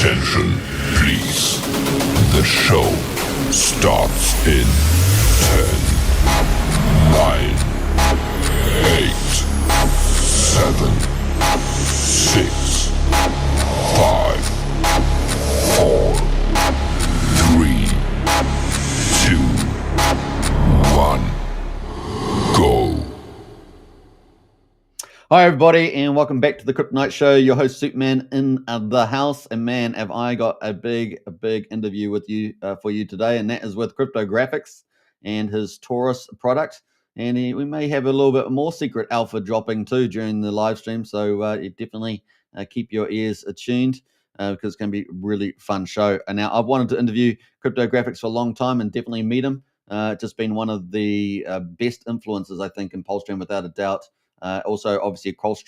Attention, please. The show starts in 10, 9, 8, 7, 6, 5, 4, 3, 2, 1, go. Hi everybody, and welcome back to the Crypto Night Show. Your host Superman in the house, and man, have I got a big interview with you for you today, and that is with CRYPTOGRFX and his Torus product. And we may have a little bit more secret alpha dropping too during the live stream, so you definitely keep your ears attuned because it's going to be a really fun show. And now I've wanted to interview CRYPTOGRFX for a long time and definitely meet him. Just been one of the best influences, I think, in Polstream without a doubt. Also, obviously, cross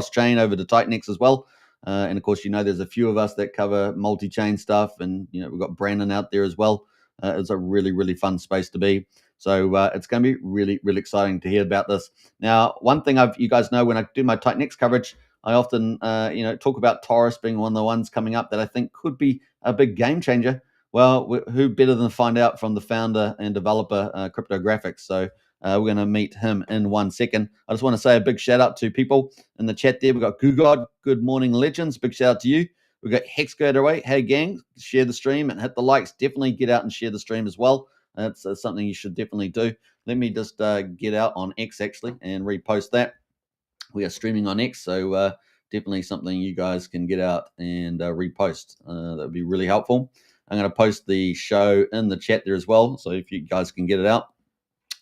chain over to Titanix as well. And of course, there's a few of us that cover multi-chain stuff, and we've got Brandon out there as well. It's a really fun space to be. So it's going to be really exciting to hear about this. Now, one thing you guys know, when I do my Titanix coverage, I often talk about Torus being one of the ones coming up that I think could be a big game changer. Well, who better than to find out from the founder and developer, CRYPTOGRFX? So we're going to meet him in 1 second. I just want to say a big shout out to people in the chat there. We've got Gugod, Good Morning Legends. Big shout out to you. We've got Hex08. Hey, gang, share the stream and hit the likes. Definitely get out and share the stream as well. That's something you should definitely do. Let me just get out on X, actually, and repost that. We are streaming on X, so definitely something you guys can get out and repost. That would be really helpful. I'm going to post the show in the chat there as well, so if you guys can get it out,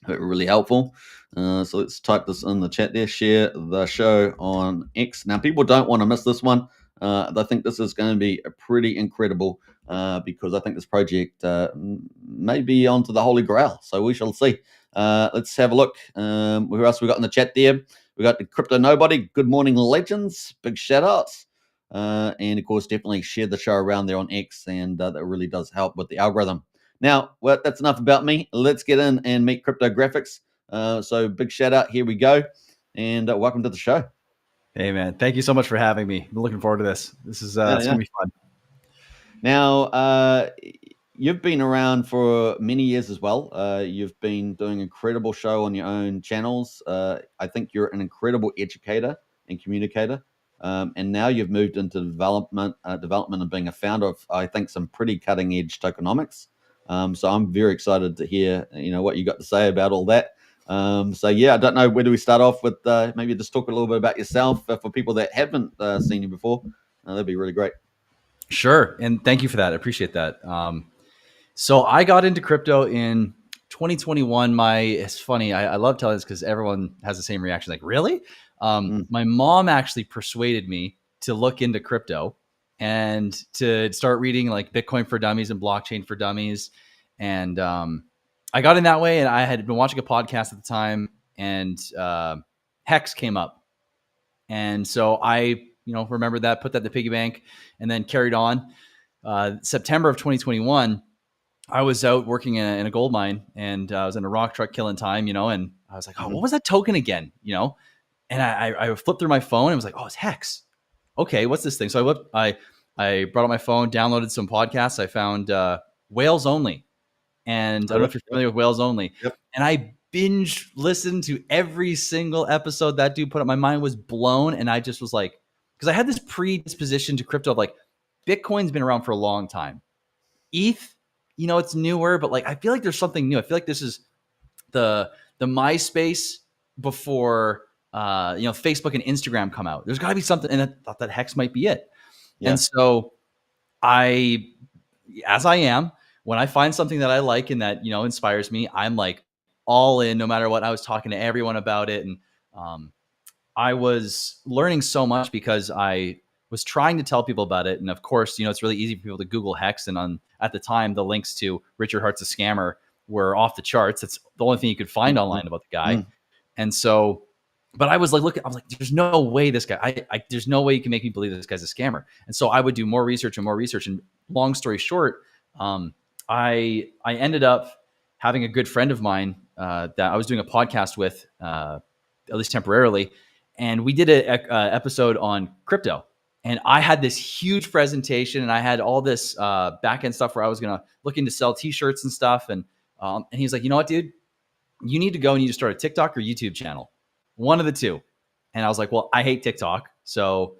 really helpful. So let's type this in the chat there. Share the show on X. Now, people don't want to miss this one. I think this is going to be a pretty incredible because I think this project may be onto the Holy Grail. So we shall see. Let's have a look. Who else we got in the chat there? We got the Crypto Nobody. Good Morning Legends. Big shout outs. And of course, definitely share the show around there on X, and that really does help with the algorithm. Now, well, that's enough about me. Let's get in and meet CRYPTOGRFX. So big shout out. Here we go. And welcome to the show. Hey, man. Thank you so much for having me. I'm looking forward to this. This is it's going to be fun. Now, you've been around for many years as well. You've been doing an incredible show on your own channels. I think you're an incredible educator and communicator. And now you've moved into development and being a founder of, I think, some pretty cutting edge tokenomics. So I'm very excited to hear, what you got to say about all that. So yeah, I don't know, where do we start off with? Maybe just talk a little bit about yourself for people that haven't seen you before. That'd be really great. Sure, and thank you for that. I appreciate that. So I got into crypto in 2021. It's funny. I love telling this because everyone has the same reaction. Like, really? My mom actually persuaded me to look into crypto and to start reading like Bitcoin for Dummies and Blockchain for Dummies. And I got in that way, and I had been watching a podcast at the time, and Hex came up. And so I, remembered that, put that in the piggy bank, and then carried on. September of 2021, I was out working in a gold mine, and I was in a rock truck killing time, and I was like, oh, what was that token again? And I flipped through my phone and was like, oh, it's Hex. Okay, what's this thing? So I brought up my phone, downloaded some podcasts. I found Whales Only. And I don't know if you're familiar with Whales Only. Yep. And I binge listened to every single episode that dude put up. My mind was blown. And I just was like, because I had this predisposition to crypto of like, Bitcoin's been around for a long time. ETH, it's newer, but like, I feel like there's something new. I feel like this is the MySpace before Facebook and Instagram come out. There's got to be something, and I thought that Hex might be it. Yeah. And so as I am, when I find something that I like and that inspires me, I'm like all in, no matter what. I was talking to everyone about it, and I was learning so much because I was trying to tell people about it. And of course, it's really easy for people to Google Hex, and at the time, the links to Richard Hart's a scammer were off the charts. It's the only thing you could find online about the guy. And so, but I was like, there's no way this guy, there's no way you can make me believe this guy's a scammer. And so I would do more research. And long story short, I ended up having a good friend of mine that I was doing a podcast with, at least temporarily. And we did an episode on crypto. And I had this huge presentation, and I had all this back end stuff where I was gonna looking to sell T-shirts and stuff. And he's like, you know what, dude, you need to go and you need to start a TikTok or YouTube channel, one of the two. And I was like, well, I hate TikTok, so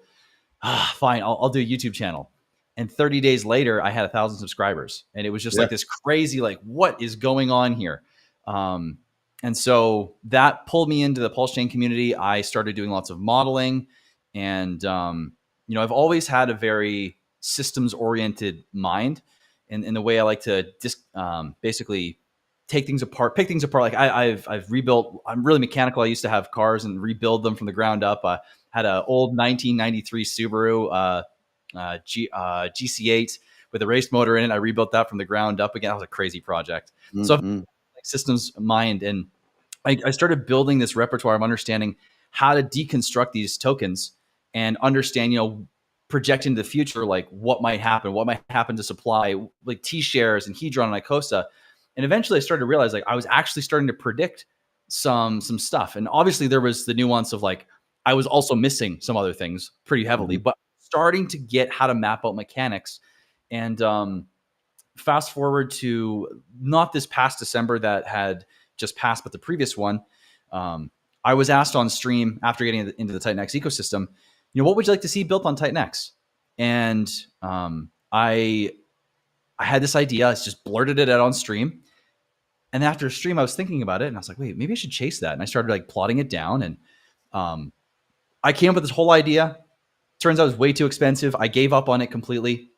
fine, I'll do a YouTube channel. And 30 days later, I had 1,000 subscribers, and it was just like this crazy, like, what is going on here? And so that pulled me into the Pulse Chain community. I started doing lots of modeling, and I've always had a very systems-oriented mind, in the way I like to basically take things apart, pick things apart. Like I've rebuilt. I'm really mechanical. I used to have cars and rebuild them from the ground up. I had an old 1993 Subaru GC8 with a race motor in it. I rebuilt that from the ground up again. That was a crazy project. Mm-hmm. So like systems mind, and I started building this repertoire of understanding how to deconstruct these tokens and understand, project into the future, like what might happen to supply, like T-shares and Hedron and Icosa. And eventually I started to realize, like, I was actually starting to predict some stuff. And obviously there was the nuance of, like, I was also missing some other things pretty heavily, but starting to get how to map out mechanics. And fast forward to not this past December that had just passed, but the previous one, I was asked on stream after getting into the Titan X ecosystem, what would you like to see built on Titan X? And I had this idea. I just blurted it out on stream. And after a stream, I was thinking about it, and I was like, wait, maybe I should chase that. And I started like plotting it down, and I came up with this whole idea. Turns out it was way too expensive. I gave up on it completely.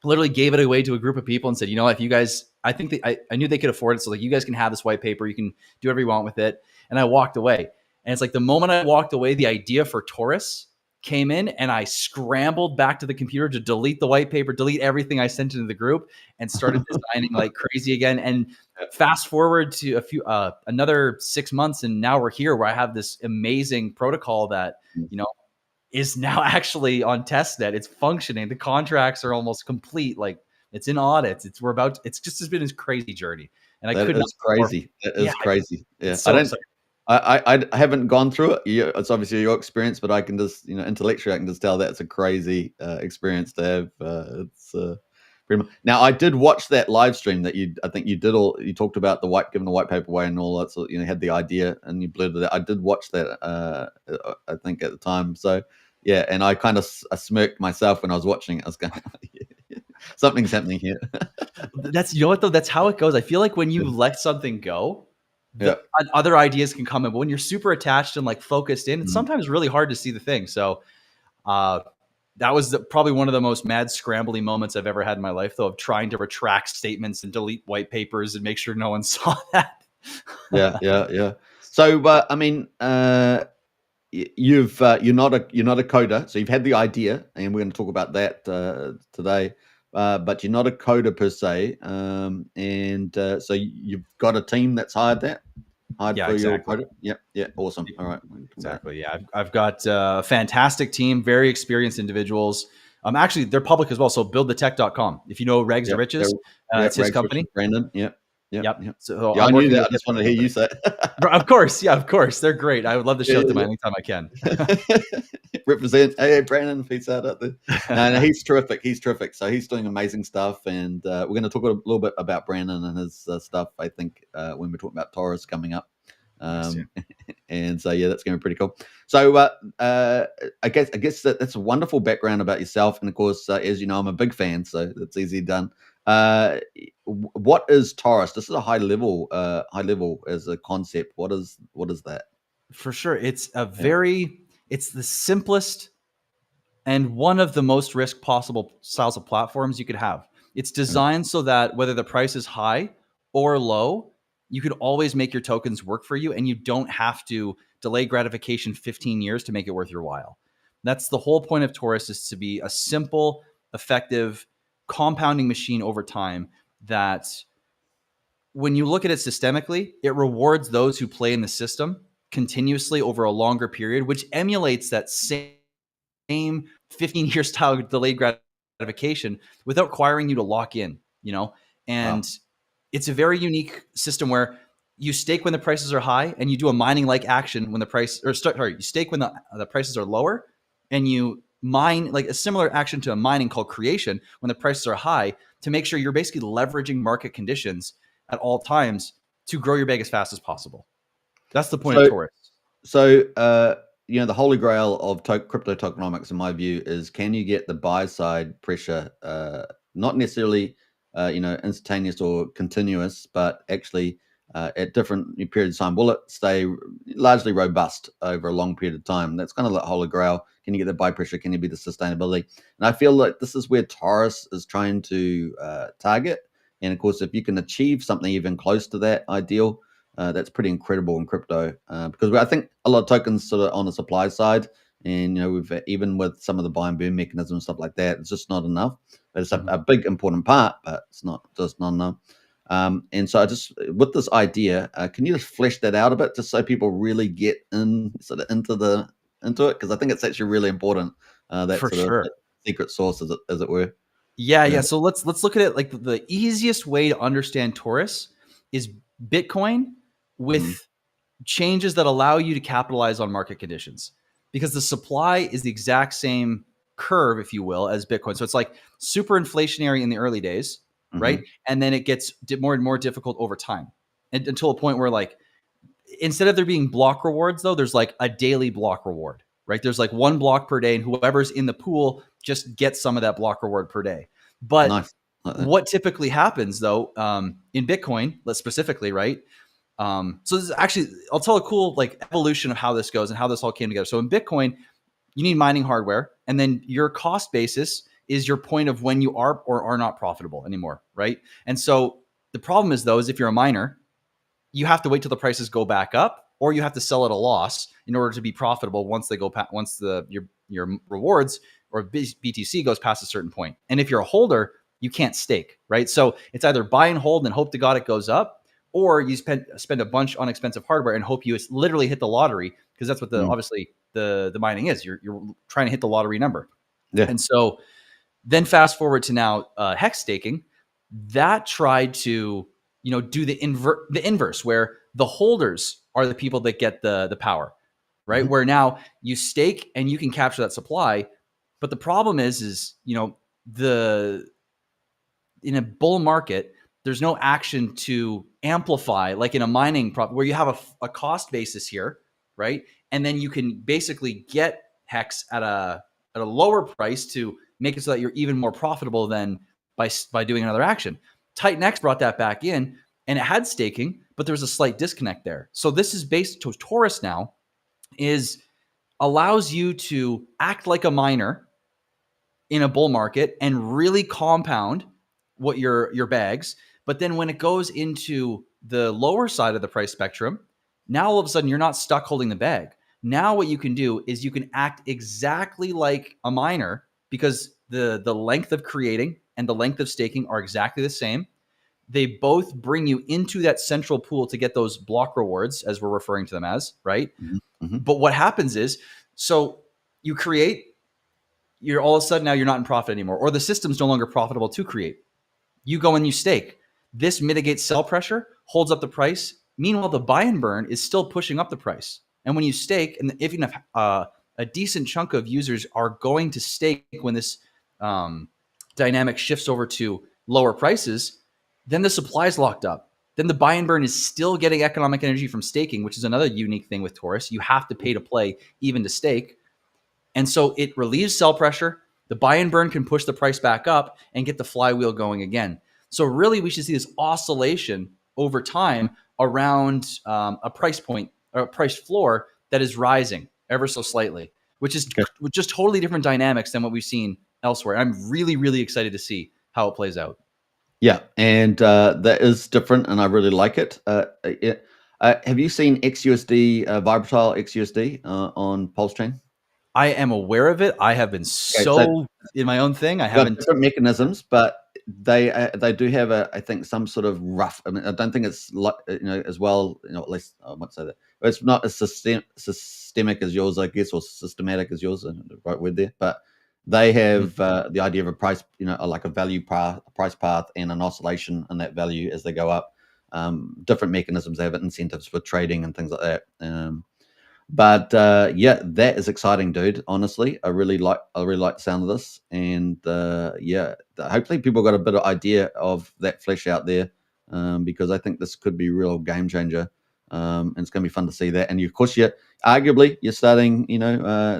Literally gave it away to a group of people and said, if you guys, I think I knew they could afford it. So like, you guys can have this white paper. You can do whatever you want with it. And I walked away. And it's like the moment I walked away, the idea for Torus came in, and I scrambled back to the computer to delete the white paper, delete everything I sent into the group, and started designing like crazy again. And fast forward to another 6 months, and now we're here where I have this amazing protocol that, is now actually on testnet. It's functioning. The contracts are almost complete. Like, it's in audits. It's just been this crazy journey. And I couldn't. That's crazy. That is crazy. Yeah. So I haven't gone through it. It's obviously your experience, but I can just, intellectually, I can just tell that it's a crazy experience to have. It's pretty much. Now, I did watch that live stream that you talked about giving the white paper away and all that. So, had the idea and you blurted it. I did watch that, I think at the time. So, yeah. And I kind of smirked myself when I was watching it. I was going, something's happening here. That's, what though? That's how it goes. I feel like when you let something go, other ideas can come in, but when you're super attached and like focused in, it's sometimes really hard to see the thing. So that was probably one of the most mad scrambly moments I've ever had in my life, though, of trying to retract statements and delete white papers and make sure no one saw that. Yeah. So I mean, you're not a coder, so you've had the idea, and we're going to talk about that today. But you're not a coder per se, and so you've got a team that's hired for your coder. Yeah, awesome. All right, exactly. Yeah, I've got a fantastic team, very experienced individuals. Actually, they're public as well. So buildthetech.com. If you know Regs to Riches, it's his company. Brandon. Yep. So I knew that. I just wanted to hear you say it. Of course. They're great. I would love to shout them anytime I can. Represent. Hey, Brandon, peace out there. No, he's terrific. So he's doing amazing stuff, and we're going to talk a little bit about Brandon and his stuff, I think, when we're talking about Torus coming up. And so, yeah, that's going to be pretty cool. So I guess that's a wonderful background about yourself. And of course, as you know, I'm a big fan, so that's easily done. What is Torus? This is a high level as a concept. What is that? For sure. It's it's the simplest and one of the most risk possible styles of platforms you could have. It's designed so that whether the price is high or low, you could always make your tokens work for you, and you don't have to delay gratification 15 years to make it worth your while. That's the whole point of Torus, is to be a simple, effective, compounding machine over time that, when you look at it systemically, it rewards those who play in the system continuously over a longer period, which emulates that same 15-year style delayed gratification without requiring you to lock in, and it's a very unique system where you stake when the prices are high, and you do a mining like action when the price, you stake when the prices are lower, and you mine, like a similar action to a mining called creation when the prices are high, to make sure you're basically leveraging market conditions at all times to grow your bag as fast as possible. That's the point of Torus. So, the holy grail of crypto tokenomics, in my view, is can you get the buy side pressure, not necessarily, instantaneous or continuous, but actually at different periods of time? Will it stay largely robust over a long period of time? That's kind of like holy grail. Can you get the buy pressure? Can you be the sustainability? And I feel like this is where Torus is trying to target. And of course, if you can achieve something even close to that ideal, that's pretty incredible in crypto, because I think a lot of tokens sort of on the supply side, and we've even with some of the buy and burn mechanisms and stuff like that, it's just not enough. But it's a big important part, but it's not enough. And so I just, with this idea, can you just flesh that out a bit, just so people really get into it? Because I think it's actually really important. That For sort sure. of secret sauce, as it were. Yeah. So let's look at it. Like the easiest way to understand Torus is Bitcoin with changes that allow you to capitalize on market conditions, because the supply is the exact same curve, if you will, as Bitcoin. So it's like super inflationary in the early days, right? And then it gets more and more difficult over time, and until a point where, like, instead of there being block rewards, though, there's like a daily block reward, right? There's like 1 block per day, and whoever's in the pool just gets some of that block reward per day. But Nice. what typically happens, though, in Bitcoin, specifically, right? So this is actually, I'll tell a cool evolution of how this goes and how this all came together. So in Bitcoin, you need mining hardware, and then your cost basis is your point of when you are or are not profitable anymore, right? And so the problem is, though, is if you're a miner, you have to wait till the prices go back up, or you have to sell at a loss in order to be profitable once they go once your rewards or BTC goes past a certain point. And if you're a holder, you can't stake, right? So it's either buy and hold and hope to God it goes up, or you spend a bunch on expensive hardware and hope you literally hit the lottery, because that's what obviously the mining is. You're trying to hit the lottery number. Yeah. And so then fast forward to now, hex staking, that tried to do the inverse, where the holders are the people that get the power, right? Where now you stake and you can capture that supply, but the problem is in a bull market, there's no action to amplify, like in a mining where you have a cost basis here, right? And then you can basically get hex at a lower price to make it so that you're even more profitable than by doing another action. Titan brought that back in, and it had staking, but there was a slight disconnect there. So this is based to Torus now, allows you to act like a miner in a bull market and really compound what your bags. But then when it goes into the lower side of the price spectrum, now all of a sudden you're not stuck holding the bag. Now what you can do is you can act exactly like a miner, because the length of creating and the length of staking are exactly the same. They both bring you into that central pool to get those block rewards, as we're referring to them as, right? But what happens is, so you create, you're all of a sudden now you're not in profit anymore, or the system's no longer profitable to create. You go and you stake. This mitigates sell pressure, holds up the price. Meanwhile, the buy and burn is still pushing up the price. And when you stake, and if you have a decent chunk of users are going to stake when this dynamic shifts over to lower prices, then the supply is locked up. Then the buy and burn is still getting economic energy from staking, which is another unique thing with Torus. You have to pay to play even to stake. And so it relieves sell pressure. The buy and burn can push the price back up and get the flywheel going again. So really, we should see this oscillation over time around a price point or a price floor that is rising ever so slightly, which is just totally different dynamics than what we've seen elsewhere. I'm really, really excited to see how it plays out. Yeah, and that is different, and I really like it. Have you seen XUSD, Vibratile XUSD on Pulse Chain? I am aware of it. I have been in my own thing. I haven't different mechanisms, but they do have I think some sort of rough. I mean, I don't think it's as well. At least I won't say that. But it's not as systemic as yours, I guess, or systematic as yours. The right word there, but they have the idea of a price, like a value path, a price path, and an oscillation in that value as they go up. Different mechanisms. They have incentives for trading and things like that. But yeah, that is exciting, dude. Honestly, I really like the sound of this, and yeah, hopefully people got a bit of idea of that flesh out there, because I think this could be a real game changer. And it's going to be fun to see that. And of course, arguably you're starting,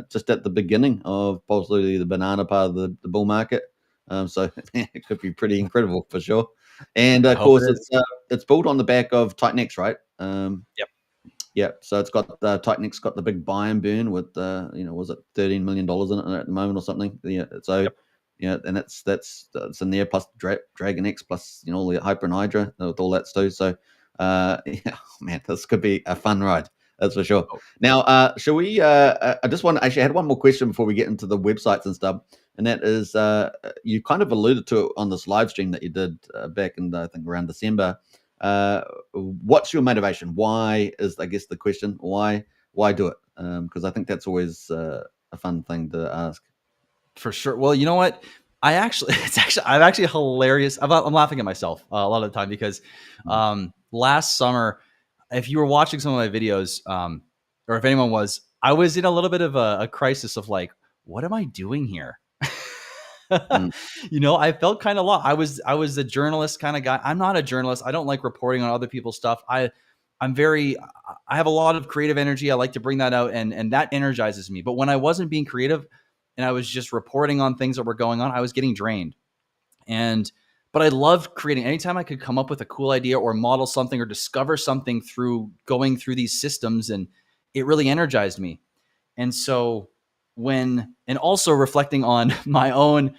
just at the beginning of possibly the banana part of the bull market. So it could be pretty incredible for sure. And I of hope course, it is. it's built on the back of Titan X, right? Yep. Yeah, so it's got Titan X got the big buy and burn with was it $13 million in it at the moment or something? Yeah, so Yep. yeah, and that's in there plus Dragon X plus all the Hyper and Hydra with all that too. So yeah, man, this could be a fun ride. That's for sure. Oh, Now, shall we? I just want actually I had one more question before we get into the websites and stuff, and that is you kind of alluded to it on this live stream that you did back in I think around December. What's your motivation? Why is, I guess, the question? Why do it? Because I think that's always a fun thing to ask. for sure. Well, you know what? I'm actually hilarious. I'm laughing at myself a lot of the time because last summer, if you were watching some of my videos, or if anyone was, I was in a little bit of a crisis of like, what am I doing here? Mm, I felt kind of lost. I was a journalist kind of guy. I'm not a journalist. I don't like reporting on other people's stuff. I have a lot of creative energy. I like to bring that out, and that energizes me. But when I wasn't being creative and I was just reporting on things that were going on, I was getting drained. But I love creating. Anytime I could come up with a cool idea or model something or discover something through going through these systems, and it really energized me. And so and also reflecting on my own,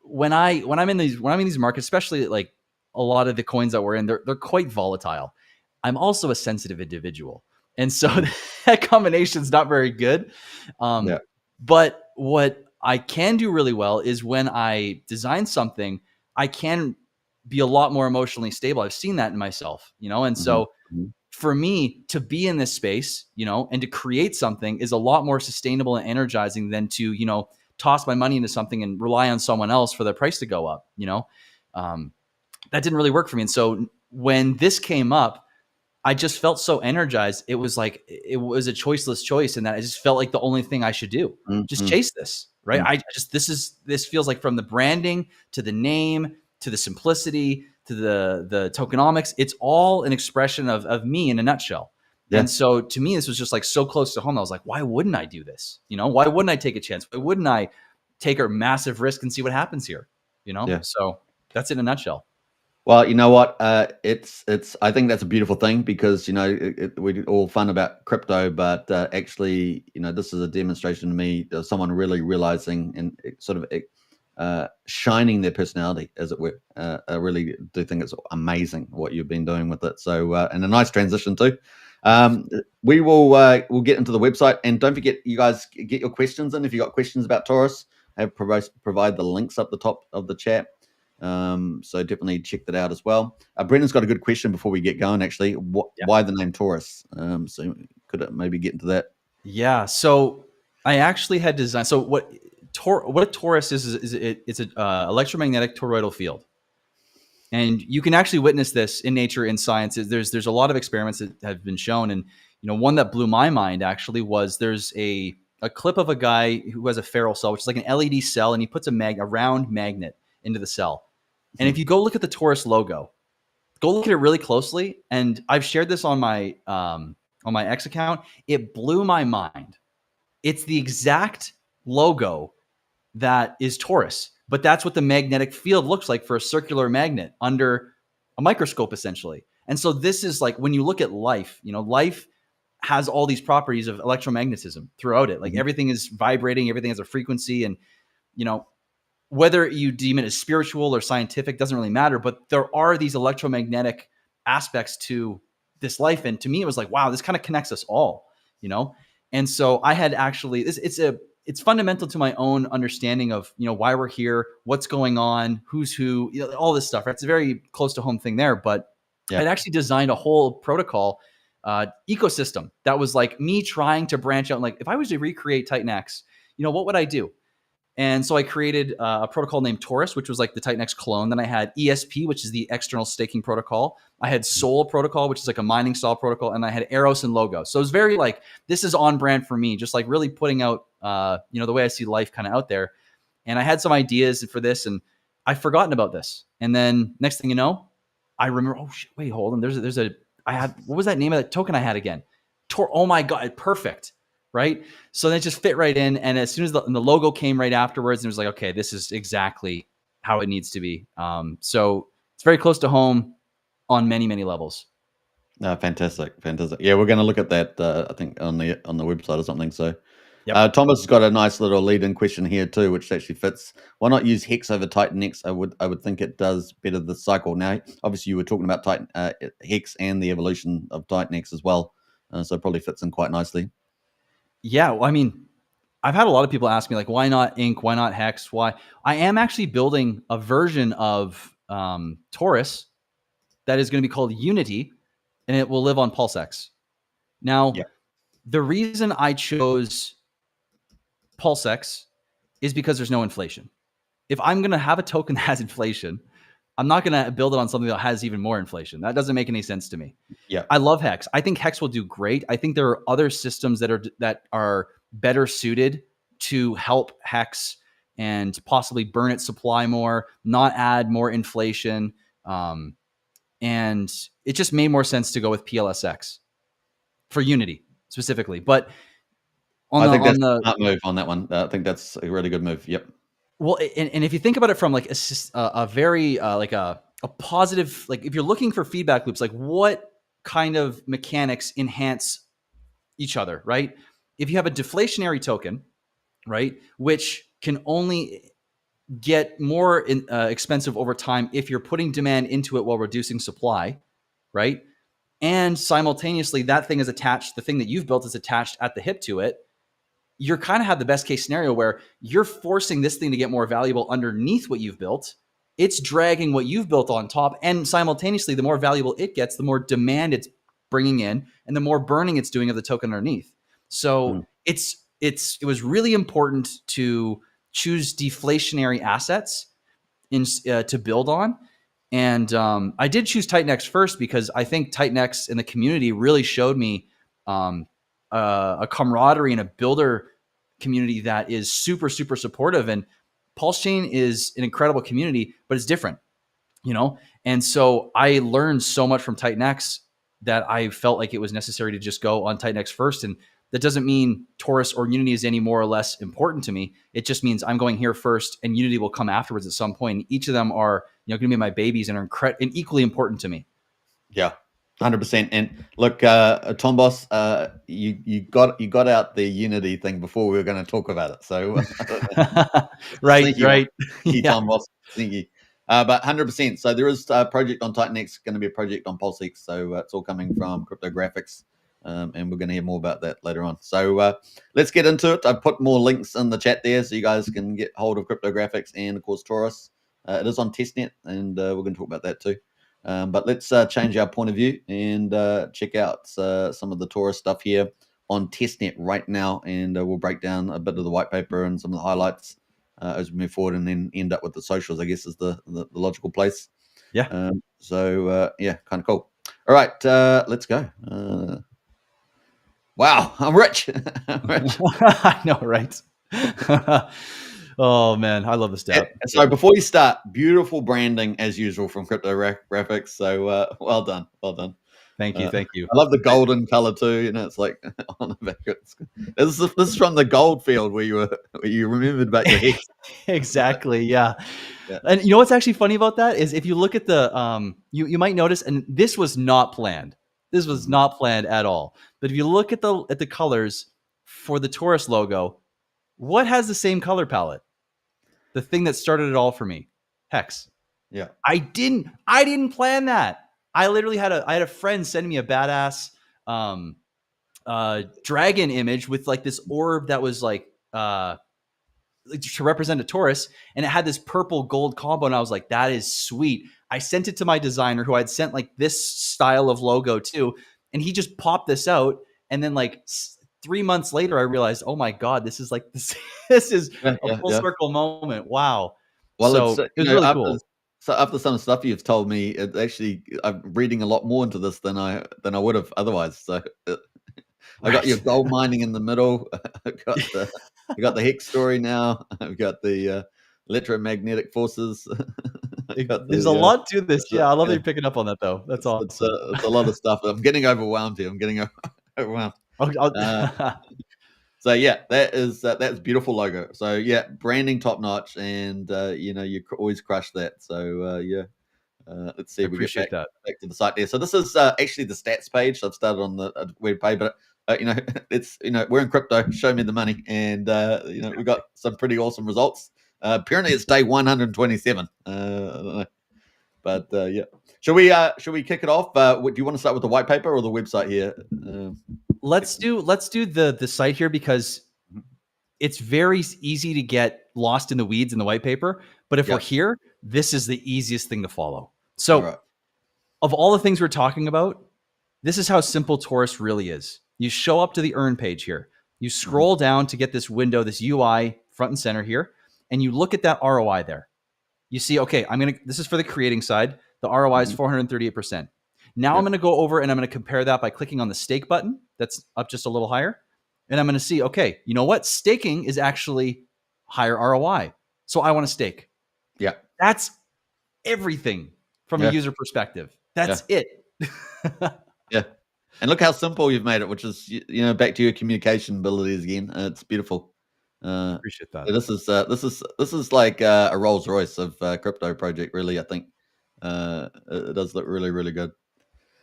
when I'm in these markets, especially like a lot of the coins that we're in, they're quite volatile. I'm also a sensitive individual, and so mm, that combination is not very good. yeah. But what I can do really well is when I design something, I can be a lot more emotionally stable. I've seen that in myself, and Mhm, so mhm, for me to be in this space, and to create something is a lot more sustainable and energizing than to, toss my money into something and rely on someone else for their price to go up. Um, that didn't really work for me. And so when this came up, I just felt so energized. It was like it was a choiceless choice, and that I just felt like the only thing I should do. mm, Just mm, chase this, right? mm. This feels like, from the branding to the name to the simplicity to the tokenomics, it's all an expression of me in a nutshell. Yeah, And so to me, this was just like so close to home. I was like, why wouldn't I do this? Why wouldn't I take a chance? Why wouldn't I take a massive risk and see what happens here? yeah. So that's it in a nutshell. Well, you know what? It's. I think that's a beautiful thing because we're all fun about crypto, but actually, this is a demonstration to me of someone really realizing and sort of shining their personality, as it were. I really do think it's amazing what you've been doing with it. So, and a nice transition too. We will we'll get into the website, and don't forget, you guys get your questions in. If you got questions about Torus, provide the links up the top of the chat. So definitely check that out as well. Brendan's got a good question before we get going. Actually, Yeah. why the name Torus? So could it maybe get into that? Yeah. So I actually had designed. So what a torus is it's an electromagnetic toroidal field, and you can actually witness this in nature, in science. There's a lot of experiments that have been shown, and one that blew my mind actually was there's a clip of a guy who has a ferrule cell, which is like an LED cell, and he puts a round magnet into the cell. And if you go look at the Torus logo, go look at it really closely. And I've shared this on my X account. It blew my mind. It's the exact logo that is Torus, but that's what the magnetic field looks like for a circular magnet under a microscope, essentially. And so this is like, when you look at life, life has all these properties of electromagnetism throughout it. Like, Mhm. everything is vibrating, everything has a frequency, and you know whether you deem it as spiritual or scientific doesn't really matter, but there are these electromagnetic aspects to this life. And to me, it was like, wow, this kind of connects us all, you know? And so I had actually, it's fundamental to my own understanding of, why we're here, what's going on, who's who, all this stuff, right? It's a very close to home thing there, but Yeah. I'd actually designed a whole protocol ecosystem that was like me trying to branch out. Like, if I was to recreate Titan X, what would I do? And so I created a protocol named Torus, which was like the Titan X clone. Then I had ESP, which is the external staking protocol. I had Sol protocol, which is like a mining style protocol. And I had Eros and Logo. So it was very like, this is on brand for me, just like really putting out, the way I see life kind of out there. And I had some ideas for this and I'd forgotten about this. And then next thing you know, I remember, oh shit, wait, hold on. What was that name of that token I had again? Oh my God, perfect. Right. So then it just fit right in. And as soon as the logo came right afterwards, it was like, okay, this is exactly how it needs to be. So it's very close to home on many, many levels. Fantastic. Yeah, we're going to look at that, I think, on the website or something. So Yep. Thomas has got a nice little lead-in question here too, which actually fits. Why not use Hex over Titan X? I would think it does better this cycle. Now, obviously, you were talking about Titan Hex and the evolution of Titan X as well, so it probably fits in quite nicely. Yeah, well, I mean, I've had a lot of people ask me like, why not Ink? Why not Hex? Why? I am actually building a version of Torus that is going to be called Unity, and it will live on PulseX. Now, the reason I chose PulseX is because there's no inflation. If I'm going to have a token that has inflation, I'm not going to build it on something that has even more inflation. That doesn't make any sense to me. Yeah, I love Hex. I think Hex will do great. I think there are other systems that are better suited to help Hex and possibly burn its supply more, not add more inflation. And it just made more sense to go with PLSX for Unity specifically. But I think that's a smart move on that one. I think that's a really good move. Yep. Well, and if you think about it from like a very like a positive, like if you're looking for feedback loops, like what kind of mechanics enhance each other, right? If you have a deflationary token, right, which can only get more expensive over time if you're putting demand into it while reducing supply, right? And simultaneously, that thing is attached, the thing that you've built is attached at the hip to it. You're kind of have the best case scenario where you're forcing this thing to get more valuable underneath what you've built. It's dragging what you've built on top. And simultaneously, the more valuable it gets, the more demand it's bringing in and the more burning it's doing of the token underneath. So it was really important to choose deflationary assets to build on. And I did choose Titan X first because I think Titan X in the community really showed me a camaraderie and a builder community that is super, super supportive. And Pulse Chain is an incredible community, but it's different, And so I learned so much from Titan X that I felt like it was necessary to just go on Titan X first. And that doesn't mean Torus or Unity is any more or less important to me. It just means I'm going here first and Unity will come afterwards at some point. And each of them are, going to be my babies and are and equally important to me. Yeah. 100%. And look, Tom Boss, you got out the Unity thing before we were going to talk about it. So right. Tom Boss, thank you. But 100%. So there is a project on Titan X, going to be a project on PulseX. So it's all coming from CRYPTOGRFX. And we're going to hear more about that later on. So let's get into it. I've put more links in the chat there so you guys can get hold of CRYPTOGRFX and, of course, Torus. It is on testnet, and we're going to talk about that too. But let's change our point of view and check out some of the Torus stuff here on testnet right now. And we'll break down a bit of the white paper and some of the highlights as we move forward and then end up with the socials, I guess, is the logical place. Yeah. Kind of cool. All right, let's go. Wow, I'm rich. I know, right? Oh man, I love this stat. So before you start, beautiful branding as usual from CRYPTOGRFX. So well done. Thank you. I love the golden color too. It's like on the back. This is from the gold field where you remembered about your hex. Exactly. Yeah. And you know what's actually funny about that is if you look at the you might notice, and this was not planned. This was not planned at all. But if you look at the colors for the Torus logo, what has the same color palette? The thing that started it all for me, Hex. Yeah. I didn't plan that. I literally had a friend send me a badass dragon image with like this orb that was like to represent a Torus, and it had this purple gold combo, and I was like, that is sweet. I sent it to my designer who I'd sent like this style of logo to, and he just popped this out and then like 3 months later, I realized, oh my God, this is like this. This is Yeah, a yeah, full yeah. circle moment. Wow. Well, So it's it was really cool. after some stuff you've told me, it actually I'm reading a lot more into this than I would have otherwise. So I got your Right. gold mining in the middle. I got the hex story now. I've got the electromagnetic forces. I got There's a the lot to this. it's, Yeah, I love that yeah, you're picking up on that though. That's awesome. it's a lot of stuff. I'm getting overwhelmed here. I'm getting overwhelmed. Uh, So yeah, that's beautiful logo. So yeah, branding top notch, and you always crush that. So yeah, let's see I if we get appreciate that. back to the site there. So this is actually the stats page. So I've started on the web page, but it's we're in crypto. Show me the money, and we got some pretty awesome results. Apparently it's day 127. I don't know, but yeah. Should we kick it off? Do you want to start with the white paper or the website here? Let's do the site here because it's very easy to get lost in the weeds in the white paper. But if we're Yep. here, this is the easiest thing to follow. All So right. of all the things we're talking about, this is how simple Torus really is. You show up to the earn page here. You scroll down to get this window, this UI front and center here, and you look at that ROI there. You see, okay, this is for the creating side. The ROI is 438%. Now I'm going to go over and I'm going to compare that by clicking on the stake button. That's up just a little higher. And I'm going to see, okay, you know what? Staking is actually higher ROI. So I want to stake. Yeah. That's everything from a user perspective. That's it. Yeah. And look how simple you've made it, which is back to your communication abilities again. It's beautiful. Appreciate that. This is like a Rolls Royce of crypto project. Really, I think it does look really, really good.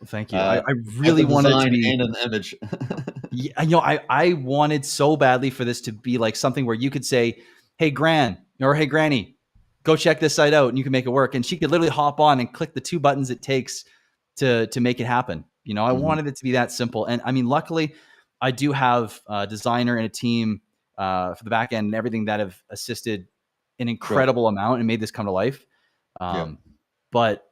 Thank you. I really both a wanted it to design be and an image. Yeah, I wanted so badly for this to be like something where you could say, "Hey, Gran," or "Hey, Granny, go check this site out," and you can make it work. And she could literally hop on and click the 2 buttons it takes to make it happen. I wanted it to be that simple. And I mean, luckily, I do have a designer and a team for the back end and everything that have assisted an incredible amount and made this come to life. But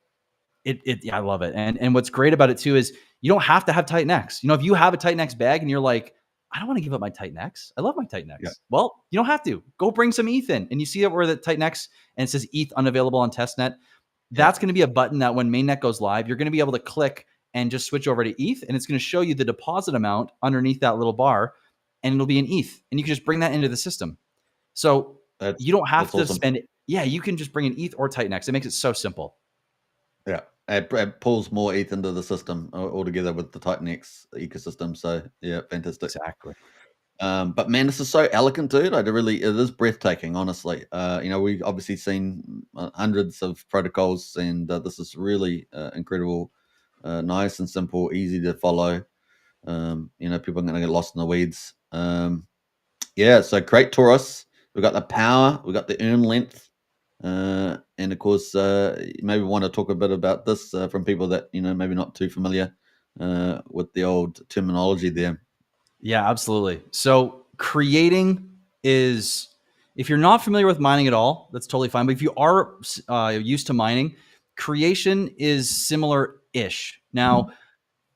I love it. And what's great about it too is you don't have to have Titan X. If you have a Titan X bag and you're like, I don't want to give up my Titan X. I love my Titan X. Yeah. Well, you don't have to. Go bring some ETH in. And you see that where the Titan X and it says ETH unavailable on testnet. That's going to be a button that when mainnet goes live, you're going to be able to click and just switch over to ETH. And it's going to show you the deposit amount underneath that little bar. And it'll be an ETH. And you can just bring that into the system. So you don't have to spend it. Yeah, you can just bring an ETH or Titan X. It makes it so simple. Yeah. It pulls more ETH into the system altogether with the Titan X ecosystem. So yeah, fantastic. Exactly. But man, this is so elegant, dude. It is breathtaking, honestly. We've obviously seen hundreds of protocols, and this is really incredible, nice and simple, easy to follow. People are going to get lost in the weeds. So create Torus. We've got the power, we've got the earn length, and of course, maybe want to talk a bit about this from people that maybe not too familiar with the old terminology there. Yeah, absolutely. So creating is, if you're not familiar with mining at all, that's totally fine. But if you are used to mining, creation is similar-ish. Now,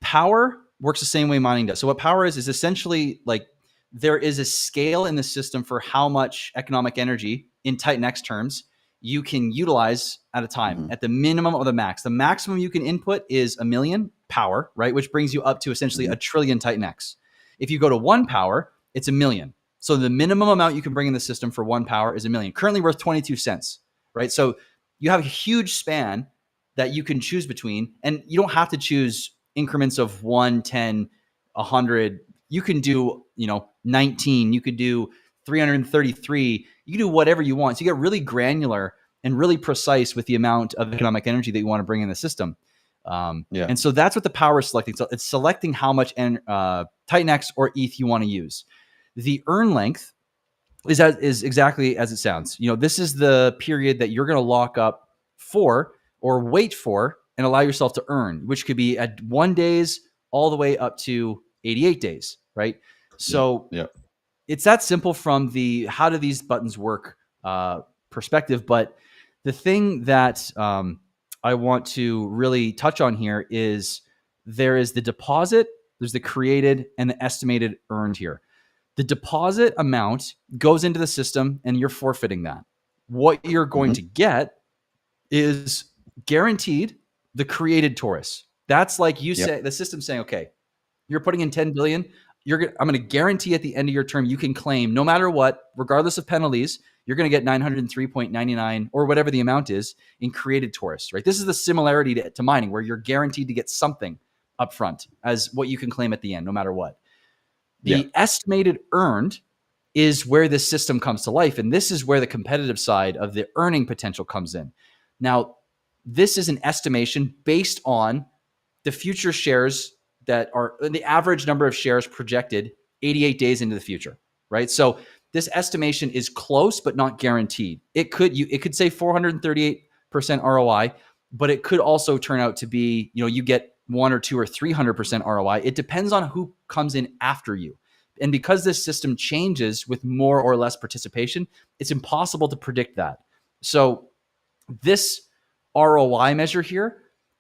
power works the same way mining does. So what power is essentially like there is a scale in the system for how much economic energy in Titan X terms you can utilize at a time at the minimum or the max. The maximum you can input is 1 million power, right? Which brings you up to essentially 1 trillion Titan X. If you go to 1 power, it's 1 million. So the minimum amount you can bring in the system for 1 power is 1 million, currently worth 22 cents, right? So you have a huge span that you can choose between, and you don't have to choose increments of 1, 10, 100. You can do, 19, you could do 333, you can do whatever you want. So you get really granular and really precise with the amount of economic energy that you want to bring in the system. And so that's what the power is selecting. So it's selecting how much Titan X or ETH you want to use. The earn length is exactly as it sounds. This is the period that you're going to lock up for or wait for and allow yourself to earn, which could be at 1 days all the way up to 88 days, right? So it's that simple from the how do these buttons work perspective. But the thing that I want to really touch on here is there is the deposit There's the created and the estimated earned here. The deposit amount goes into the system and you're forfeiting that. What you're going to get is guaranteed the created Torus. That's like you say, the system saying, okay, you're putting in 10 billion. I'm going to guarantee at the end of your term, you can claim no matter what, regardless of penalties, you're going to get 903.99 or whatever the amount is in created Torus, right? This is the similarity to mining where you're guaranteed to get something up front as what you can claim at the end, no matter what. The estimated earned is where this system comes to life. And this is where the competitive side of the earning potential comes in. Now, this is an estimation based on the future shares that are the average number of shares projected 88 days into the future, right? So this estimation is close, but not guaranteed. It could say 438% ROI, but it could also turn out to be, you get 1 or 2 or 300% ROI. It depends on who comes in after you. And because this system changes with more or less participation, it's impossible to predict that. So this ROI measure here,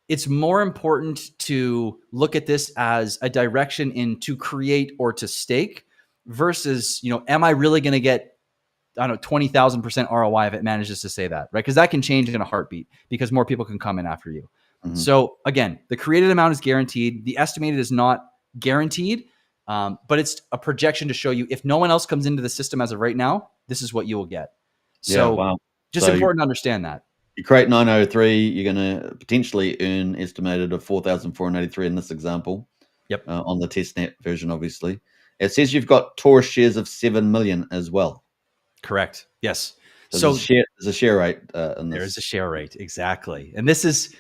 it's more important to look at this as a direction in to create or to stake versus, am I really going to get, 20,000% ROI if it manages to say that, right? Because that can change in a heartbeat because more people can come in after you. So again, the created amount is guaranteed. The estimated is not guaranteed, but it's a projection to show you if no one else comes into the system as of right now, this is what you will get. So just important to understand that. You create 903, you're going to potentially earn estimated of 4,483 in this example. On the testnet version, obviously. It says you've got Torus shares of 7 million as well. Correct. Yes. So there's a share rate in this. There's a share rate. Exactly. And this is,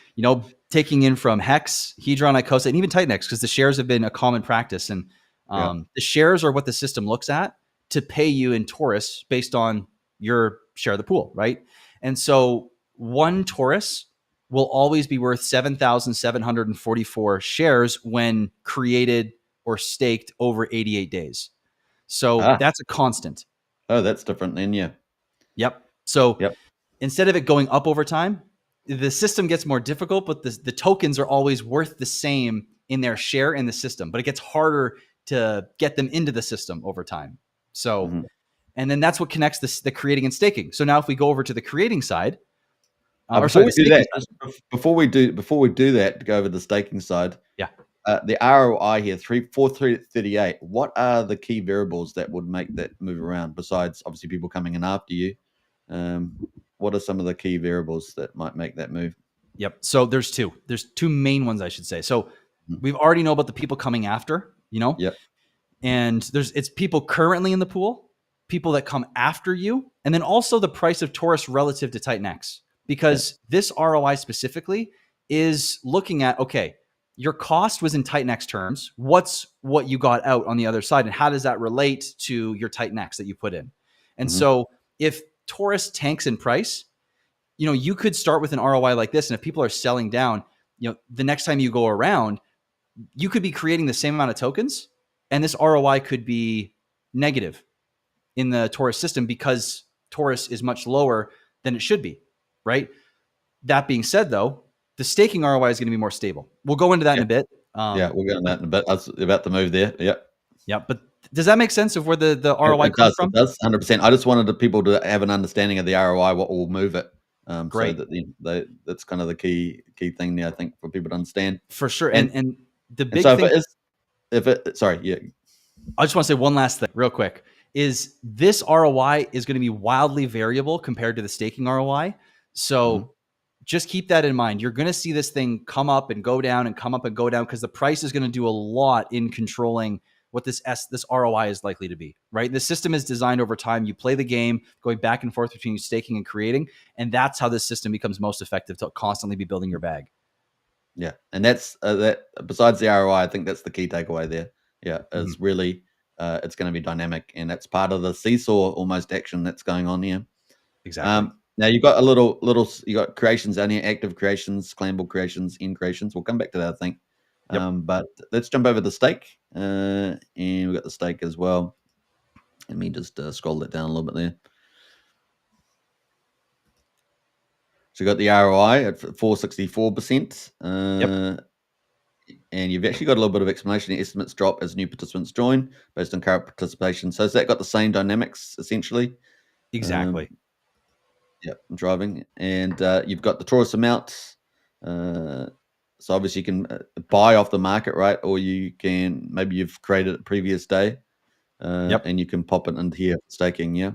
taking in from Hex, Hedron, Icosa, and even Titanx, because the shares have been a common practice. And the shares are what the system looks at to pay you in Torus based on your share of the pool, right? And so one Torus will always be worth 7,744 shares when created or staked over 88 days. So that's a constant. Oh, that's different then, yeah. Yep. So instead of it going up over time, the system gets more difficult, but the tokens are always worth the same in their share in the system, but it gets harder to get them into the system over time. So, and then that's what connects the creating and staking. So now if we go over to the creating side, before we do that, to go over the staking side, the ROI here, 438. What are the key variables that would make that move around besides obviously people coming in after you? What are some of the key variables that might make that move? So there's two main ones, I should say. So we've already know about the people coming after, and it's people currently in the pool, people that come after you, and then also the price of Torus relative to Titanx, because this ROI specifically is looking at, okay, your cost was in Titanx terms. What's what you got out on the other side? And how does that relate to your Titanx that you put in? And so if Torus tanks in price, you could start with an ROI like this. And if people are selling down, the next time you go around, you could be creating the same amount of tokens and this ROI could be negative in the Torus system because Torus is much lower than it should be, right? That being said, though, the staking ROI is going to be more stable. We'll go into that in a bit. We'll go into that in a bit. I was about to move there. But does that make sense of where the ROI comes from? It does, 100%. I just wanted people to have an understanding of the ROI, what will move it. Great. So that that's kind of the key thing there, I think, for people to understand. For sure. And the big thing... I just want to say one last thing real quick, is this ROI is going to be wildly variable compared to the staking ROI. So just keep that in mind. You're going to see this thing come up and go down and come up and go down because the price is going to do a lot in controlling what this ROI is likely to be, right? The system is designed over time. You play the game going back and forth between staking and creating, and that's how this system becomes most effective to constantly be building your bag. Yeah, and that's that. Besides the ROI, I think that's the key takeaway there. Is really it's going to be dynamic, and that's part of the seesaw almost action that's going on here. Exactly. Now you've got you got creations down here, active creations, claimable creations, end creations. We'll come back to that, I think. But let's jump over the stake, and we've got the stake as well. Let me just scroll that down a little bit there. So you got the ROI at 464%. and you've actually got a little bit of explanation. Estimates drop as new participants join based on current participation. So has that got the same dynamics essentially? Exactly. Yeah, driving, and you've got the Torus amount. So obviously you can buy off the market, right? Or you can, maybe you've created it previous day, and you can pop it into here for staking. Yeah,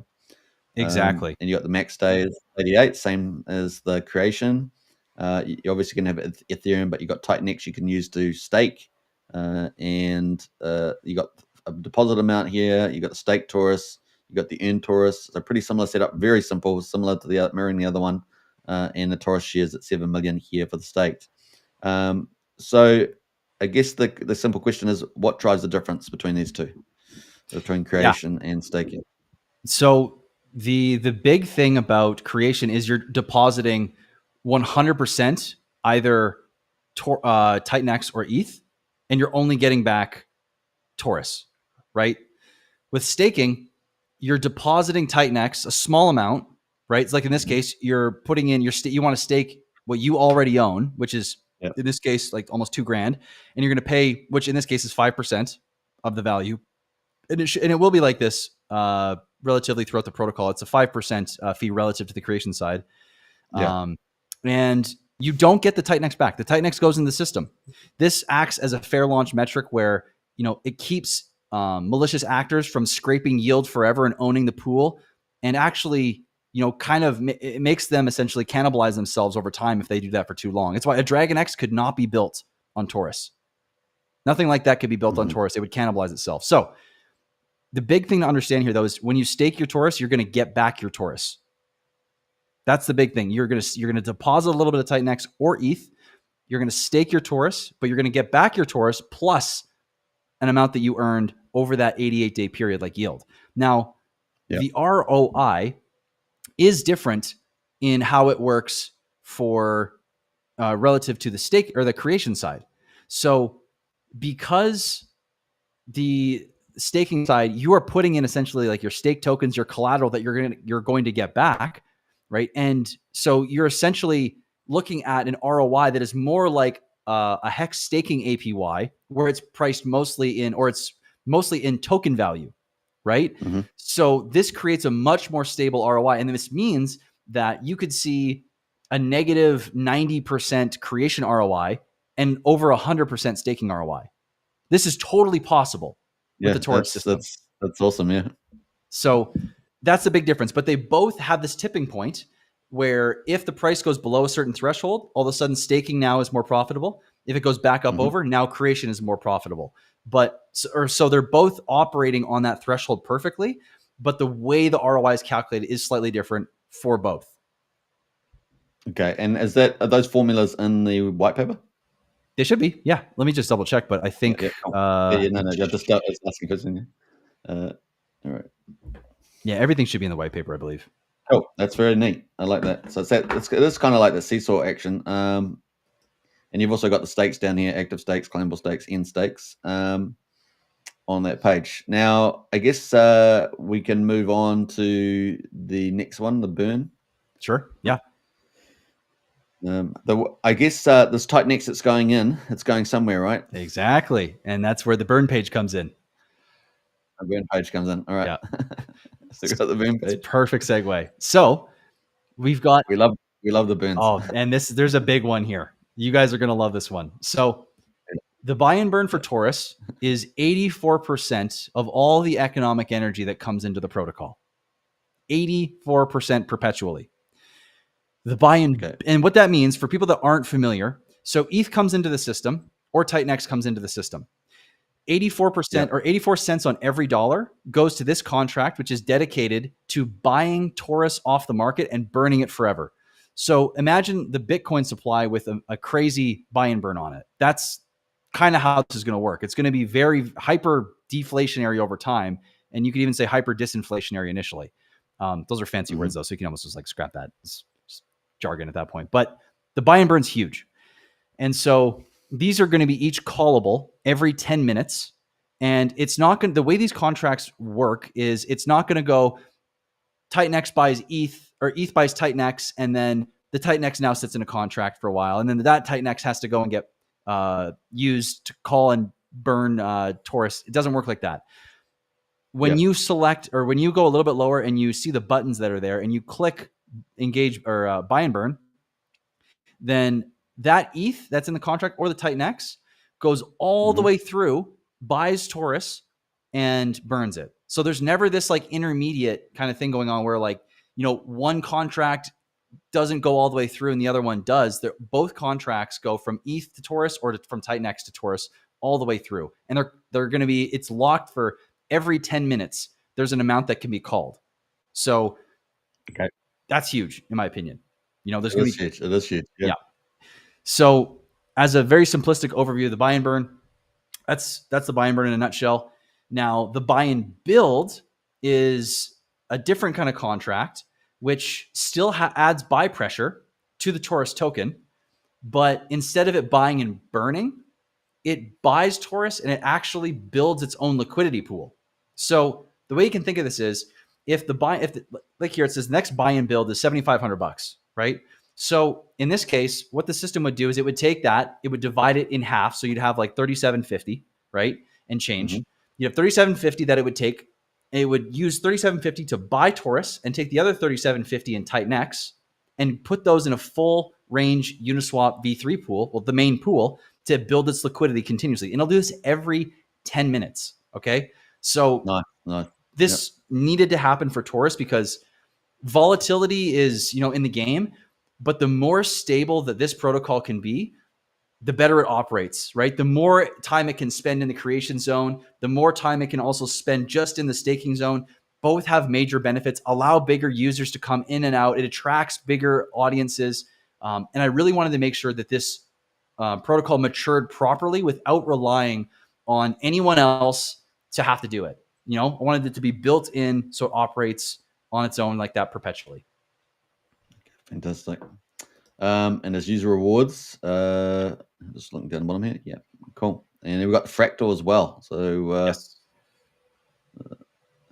Exactly. and you got the max day is 88, same as the creation. You obviously can have Ethereum, but you got Titanx you can use to stake, and you got a deposit amount here. You got the stake Torus. You got the earn Torus. So pretty similar setup, very simple, similar to the mirroring the other one. And the Torus shares at 7 million here for the staked. So I guess the simple question is, what drives the difference between these two, between creation and staking? So the big thing about creation is you're depositing 100% either Titanx or ETH, and you're only getting back Torus, right? With staking, you're depositing Titanx, a small amount, right? It's like in this case, you're putting in you want to stake what you already own, which is in this case like almost $2,000, and you're going to pay, which in this case is 5% of the value, and it will be like this relatively throughout the protocol. It's a 5% fee relative to the creation side, and you don't get the Titanx back. The Titanx goes in the system. This acts as a fair launch metric where it keeps malicious actors from scraping yield forever and owning the pool, and actually, it makes them essentially cannibalize themselves over time if they do that for too long. It's why a Dragon X could not be built on Torus. Nothing like that could be built on Torus. It would cannibalize itself. So the big thing to understand here, though, is when you stake your Torus, you're going to get back your Torus. That's the big thing. You're going to deposit a little bit of Titanx or ETH. You're going to stake your Torus, but you're going to get back your Torus plus an amount that you earned over that 88-day period, like yield. Now, the ROI is different in how it works for relative to the stake or the creation side. So because the staking side, you are putting in essentially like your stake tokens, your collateral that you're going to get back, right? And so you're essentially looking at an ROI that is more like a hex staking APY, where it's priced mostly in token value, right? So this creates a much more stable ROI, and this means that you could see a negative 90% creation ROI and over 100% staking ROI. This is totally possible with the Torus system. That's awesome, yeah. So that's the big difference. But they both have this tipping point where if the price goes below a certain threshold, all of a sudden staking now is more profitable. If it goes back up over, now creation is more profitable. So they're both operating on that threshold perfectly, but the way the ROI is calculated is slightly different for both. Okay, and are those formulas in the white paper? They should be, yeah. Let me just double check, but I think just asking question. All right. Yeah, everything should be in the white paper, I believe. Oh, that's very neat. I like that. So it's kind of like the seesaw action. And you've also got the stakes down here: active stakes, claimable stakes, end stakes. On that page. Now, I guess we can move on to the next one, the burn. Sure. Yeah. I guess this Titanx that's going in, it's going somewhere, right? Exactly. And that's where the burn page comes in. The burn page comes in. All right. Yeah. So we got the burn page. Perfect segue. So we've got... We love the burns. Oh, and there's a big one here. You guys are going to love this one. So the buy and burn for Torus is 84% of all the economic energy that comes into the protocol. 84% perpetually. The buy and what that means for people that aren't familiar. So ETH comes into the system or Titanx comes into the system. 84% or 84 cents on every dollar goes to this contract, which is dedicated to buying Torus off the market and burning it forever. So imagine the Bitcoin supply with a crazy buy and burn on it. That's kind of how this is going to work. It's going to be very hyper deflationary over time. And you could even say hyper disinflationary initially. Those are fancy words though. So you can almost just like scrap that. It's jargon at that point, but the buy and burn's huge. And so these are going to be each callable every 10 minutes. And it's not going to, the way these contracts work is it's not going to go Titanx buys ETH or ETH buys Titanx. And then the Titanx now sits in a contract for a while. And then that Titanx has to go and get use to call and burn Torus. It doesn't work like that. When you select, or when you go a little bit lower and you see the buttons that are there and you click engage or buy and burn, then that ETH that's in the contract or the Titan X goes all the way through, buys Torus, and burns it. So there's never this like intermediate kind of thing going on where like, one contract doesn't go all the way through and the other one does. Both contracts go from ETH to Torus or from Titan X to Torus all the way through. And they're going to be, it's locked for every 10 minutes. There's an amount that can be called. So that's huge in my opinion. There's going to be huge. It is huge. Yeah. So as a very simplistic overview of the buy and burn, that's the buy and burn in a nutshell. Now the buy and build is a different kind of contract, which still adds buy pressure to the Torus token. But instead of it buying and burning, it buys Torus and it actually builds its own liquidity pool. So the way you can think of this is like here it says next buy and build is $7,500, right? So in this case, what the system would do is it would take that, it would divide it in half. So you'd have like 3750, right? And change. You have 3750 that it would take. It would use 3750 to buy Torus and take the other 3750 in Titan X and put those in a full range Uniswap V3 pool, well, the main pool, to build its liquidity continuously. And it'll do this every 10 minutes. Okay. So this needed to happen for Torus because volatility is, in the game, but the more stable that this protocol can be, the better it operates, right? The more time it can spend in the creation zone, the more time it can also spend just in the staking zone. Both have major benefits, allow bigger users to come in and out. It attracts bigger audiences. And I really wanted to make sure that this protocol matured properly without relying on anyone else to have to do it. I wanted it to be built in so it operates on its own like that perpetually. Fantastic. And as user rewards, just looking down the bottom here. Yeah, cool. And then we've got the Fractal as well. So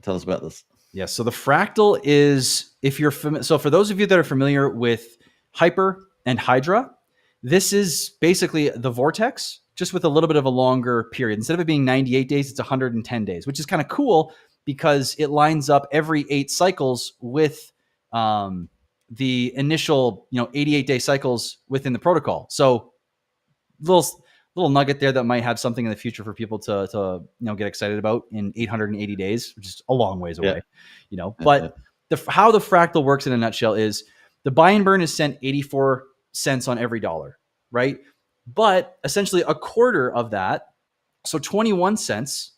tell us about this. Yes. So the Fractal is, if you're familiar, so for those of you that are familiar with Hyper and Hydra, this is basically the Vortex, just with a little bit of a longer period. Instead of it being 98 days, it's 110 days, which is kind of cool because it lines up every 8 cycles with the initial 88-day cycles within the protocol. So little nugget there that might have something in the future for people to get excited about in 880 days, which is a long ways away. But how the Fractal works in a nutshell is the buy and burn is sent 84 cents on every dollar, right? But essentially a quarter of that, so 21 cents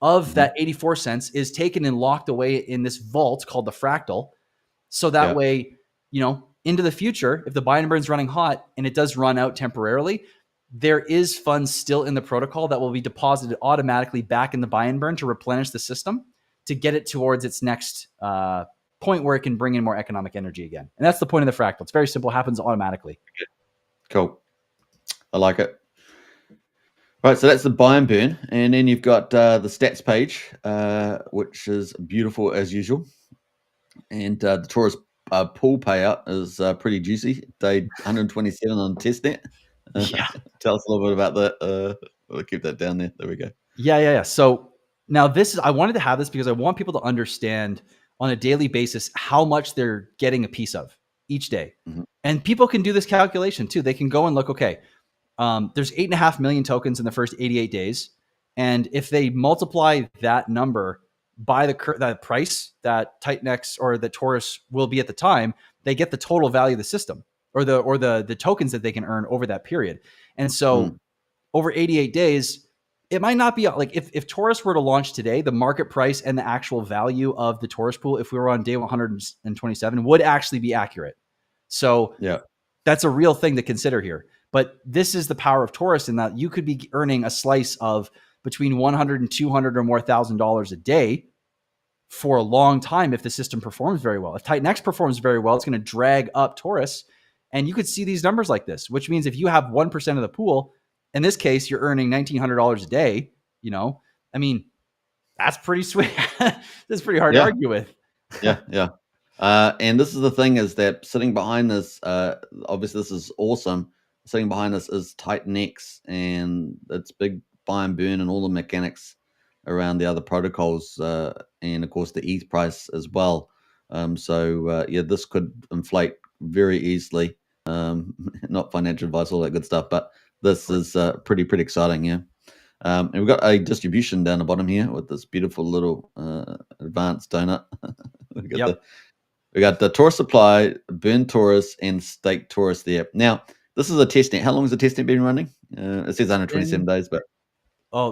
of that 84 cents is taken and locked away in this vault called the Fractal. So that way, into the future, if the buy and burn is running hot and it does run out temporarily, there is funds still in the protocol that will be deposited automatically back in the buy and burn to replenish the system to get it towards its next point where it can bring in more economic energy again. And that's the point of the Fractal. It's very simple, happens automatically. Cool. I like it. Right, so that's the buy and burn. And then you've got the stats page, which is beautiful as usual. And the Torus pool payout is pretty juicy. Day 127 on testnet. Tell us a little bit about that. We'll keep that down there. There we go. Yeah. So now I wanted to have this because I want people to understand on a daily basis how much they're getting a piece of each day. And people can do this calculation too. They can go and look, okay, there's 8.5 million tokens in the first 88 days. And if they multiply that number by the price that Titan X or the Torus will be at the time, they get the total value of the system or the tokens that they can earn over that period. And so over 88 days, it might not be like if Torus were to launch today, the market price and the actual value of the Torus pool, if we were on day 127, would actually be accurate. So that's a real thing to consider here. But this is the power of Torus in that you could be earning a slice of between $100 and $200 or more $1,000 a day for a long time if the system performs very well. If Titan X performs very well, it's going to drag up Torus. And you could see these numbers like this, which means if you have 1% of the pool, in this case, you're earning $1,900 a day. I mean, that's pretty sweet. That's pretty hard to argue with. And this is the thing is that sitting behind this, obviously this is awesome. sitting behind us is Titan X, and it's big buy and burn and all the mechanics around the other protocols, and of course the ETH price as well. Yeah, this could inflate very easily. Not financial advice, all that good stuff, but this is pretty exciting. Yeah. And we've got a distribution down the bottom here with this beautiful little advanced donut. We got the Torus supply, burn Torus, and stake Torus there. Now, this is a testnet. How long has the testnet been running? It says 127 days, but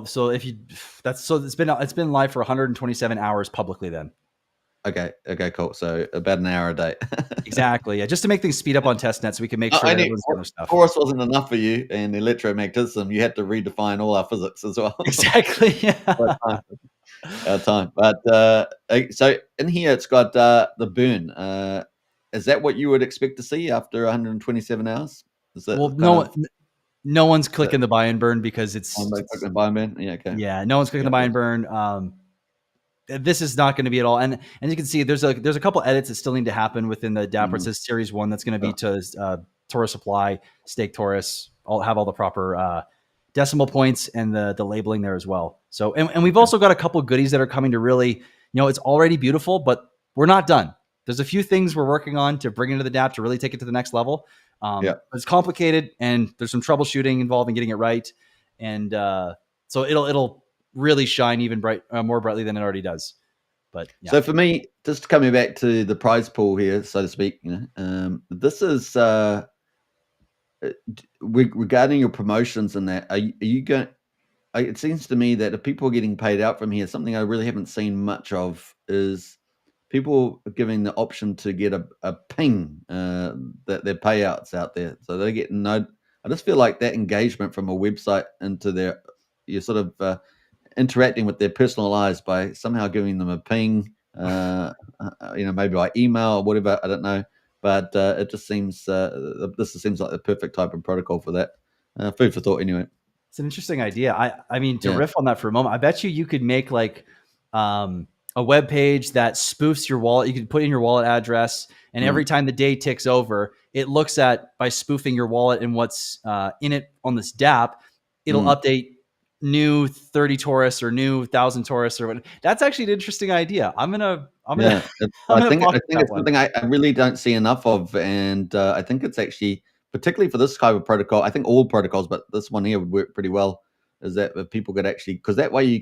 so it's been live for 127 hours publicly then. Okay, cool. So about an hour a day. Exactly. Yeah, just to make things speed up on testnet so we can make sure that everyone's doing their stuff. Torus wasn't enough for you, and electromagnetism, you had to redefine all our physics as well. Exactly. Yeah. Our time. But so in here it's got the burn. Is that what you would expect to see after 127 hours? Is that no one's clicking the buy and burn because it's clicking buy and burn? Yeah, okay. Yeah, no one's clicking the buy and burn. This is not going to be at all. And you can see there's a couple edits that still need to happen within the DApp. It says series 1 that's going to be to Torus supply, stake Torus, have all the proper decimal points and the labeling there as well. So, and we've also got a couple of goodies that are coming to really, it's already beautiful, but we're not done. There's a few things we're working on to bring into the DApp to really take it to the next level. It's complicated and there's some troubleshooting involved in getting it right. And so it'll really shine even more brightly than it already does. But yeah. So for me, just coming back to the prize pool here, so to speak, this is regarding your promotions and that. Are you going? It seems to me that if people are getting paid out from here, something I really haven't seen much of is people giving the option to get a ping that their payouts out there, so they get I just feel like that engagement from a website into you're sort of interacting with their personal lives by somehow giving them a ping, maybe by email or whatever. I don't know, but it just seems this seems like the perfect type of protocol for that. Food for thought, anyway. It's an interesting idea. I mean, to riff on that for a moment, I bet you could make like a web page that spoofs your wallet. You could put in your wallet address, and every time the day ticks over, it looks at by spoofing your wallet and what's in it on this DApp. It'll update new 30 Torus or new 1,000 Torus or what. That's actually an interesting idea. I think it's something I really don't see enough of, and I think it's actually, particularly for this type of protocol, I think all protocols, but this one here would work pretty well, is that if people could actually, because that way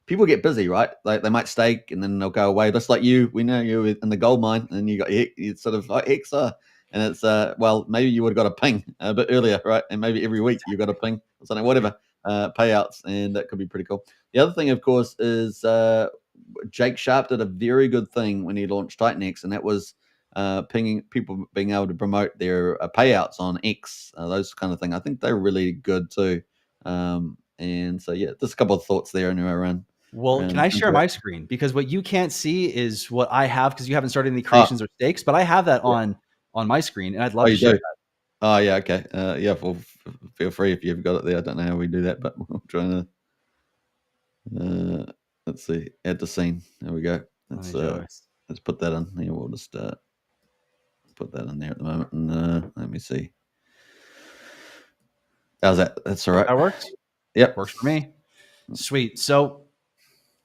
people get busy, right? Like they might stake and then they'll go away. Just like we know you in the gold mine, and you got it's sort of like Hexa, and it's well, maybe you would have got a ping a bit earlier, right? And maybe every week you got a ping or something, whatever. Payouts, and that could be pretty cool. The other thing, of course, is Jake Sharp did a very good thing when he launched Titan X, and that was pinging people, being able to promote their payouts on X, those kind of thing. I think they're really good too. And so yeah, just a couple of thoughts there anyway around. Well, can I share my screen? Because what you can't see is what I have, because you haven't started any creations or stakes, but I have that on my screen, and I'd love to share that. Oh yeah, okay. Well, feel free if you've got it there. I don't know how we do that, but we're trying to let's see, add the scene. There we go. Let's put that in here. We'll just put that in there at the moment, and let me see. How's that? That's all right. That works. Yep, works for me. Sweet. So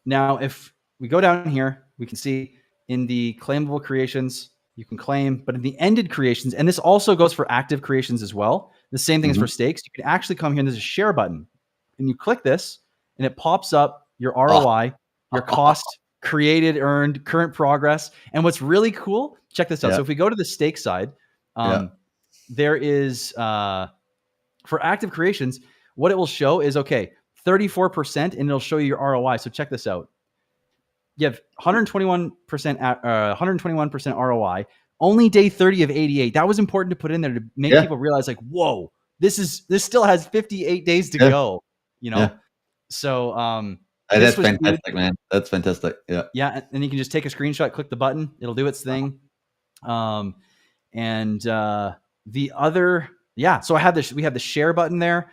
now, if we go down here, we can see in the claimable creations, you can claim, but in the ended creations, and this also goes for active creations as well. The same thing as for stakes. You can actually come here and there's a share button, and you click this and it pops up your ROI, your cost, created, earned, current progress. And what's really cool, check this out. So if we go to the stake side, there is, for active creations, what it will show is, 34%, and it'll show you your ROI. So check this out. You have 121% ROI, only day 30 of 88. That was important to put in there to make people realize, like, whoa, this still has 58 days to go, So that's fantastic, man. That's fantastic. Yeah. Yeah. And you can just take a screenshot, click the button, it'll do its thing. And the other, so we have the share button there.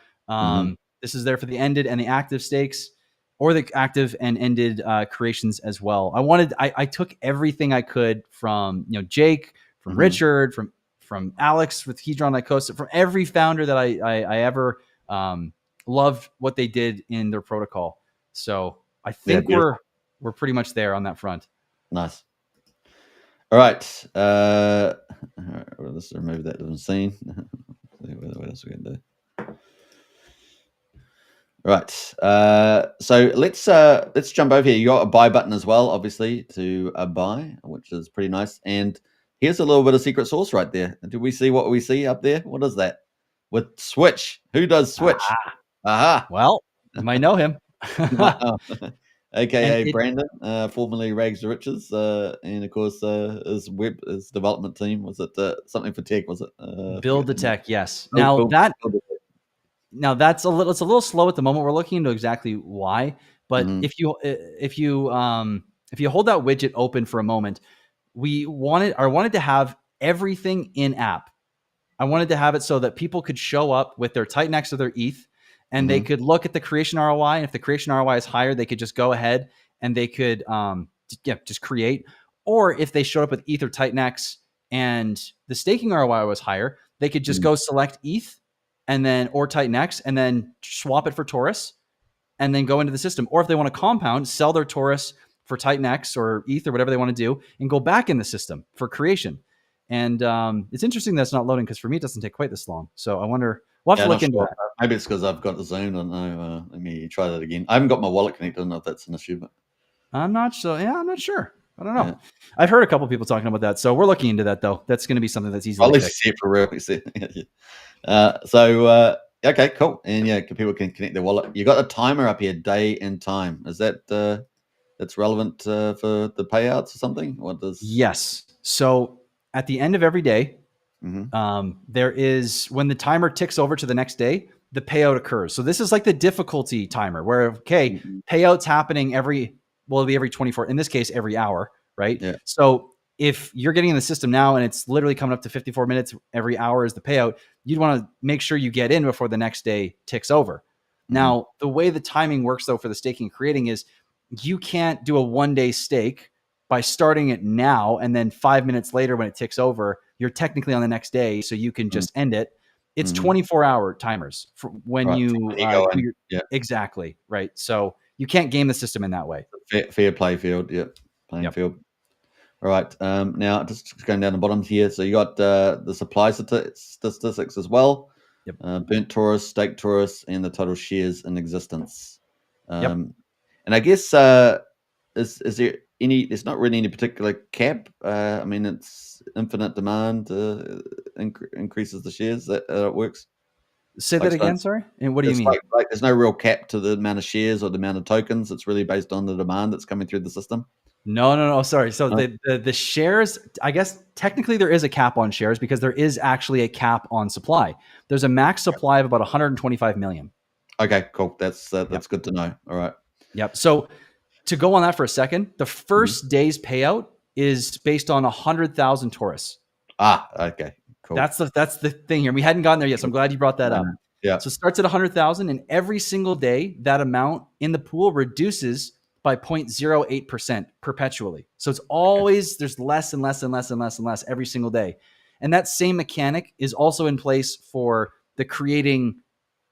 This is there for the ended and the active stakes, or the active and ended creations as well. I took everything I could from, Jake, from Richard, from from Alex with Hedron Lycosa, from every founder that I ever loved what they did in their protocol. So I think we're pretty much there on that front. Nice. All right. All right, let's remove that little scene. What else we can do? Right. So let's jump over here. You got a buy button as well, obviously, to buy, which is pretty nice. And here's a little bit of secret sauce right there. Do we see what we see up there? What is that? With Switch. Who does Switch? Aha. Well, you might know him. AKA Brandon, formerly Rags to Riches, and of course his development team. Was it something for tech? Was it Build the Tech? Yes. Build the Tech. Now it's a little slow at the moment. We're looking into exactly why, but if you hold that widget open for a moment, I wanted to have everything in app. I wanted to have it so that people could show up with their Titan-X or their ETH, and they could look at the creation ROI. And if the creation ROI is higher, they could just go ahead and they could just create. Or if they showed up with ETH or Titan-X and the staking ROI was higher, they could just go select ETH and then or Titan-X and then swap it for Torus and then go into the system. Or if they want to compound, sell their Torus for Titan-X or ETH or whatever they want to do and go back in the system for creation. And it's interesting that it's not loading because for me, it doesn't take quite this long. So I wonder, we'll have to look into that. Maybe it's because I've got the zone. I don't know. Let me try that again. I haven't got my wallet connected. I don't know if that's an issue, but I'm not sure. Yeah, I'm not sure. I don't know. Yeah. I've heard a couple people talking about that. So we're looking into that, though. That's going to be something that's easy. I'll at least see it for real. Okay, cool. And people can connect their wallet. You got a timer up here, day and time. Is that that's relevant for the payouts or something? Yes. So at the end of every day, there is, when the timer ticks over to the next day, the payout occurs. So this is like the difficulty timer where, payouts happening it'll be every 24, in this case, every hour, right? Yeah. So if you're getting in the system now and it's literally coming up to 54 minutes, every hour is the payout, you'd want to make sure you get in before the next day ticks over. Now, the way the timing works though for the staking and creating is you can't do a 1-day stake by starting it now and then 5 minutes later when it ticks over, you're technically on the next day, so you can just end it. It's 24-hour timers for when exactly, right? So you can't game the system in that way. Fair play field, playing field. All right, now just going down the bottom here. So you got the supply statistics as well. Burnt Torus, staked Torus, and the total shares in existence. And I guess is there any? There's not really any particular cap. I mean, it's infinite demand increases the shares that it works. Say that again, sorry. And what do you mean? Like there's no real cap to the amount of shares or the amount of tokens. It's really based on the demand that's coming through the system. No. Sorry. So the shares, I guess technically there is a cap on shares because there is actually a cap on supply. There's a max supply of about 125 million. Okay, cool. That's good to know. All right. Yep. So to go on that for a second, the first day's payout is based on 100,000 Torus. Okay. Cool. That's the thing here. We hadn't gotten there yet, so I'm glad you brought that up. Yeah. So it starts at 100,000, and every single day that amount in the pool reduces by 0.08% perpetually. So it's always there's less and less and less and less and less every single day. And that same mechanic is also in place for the creating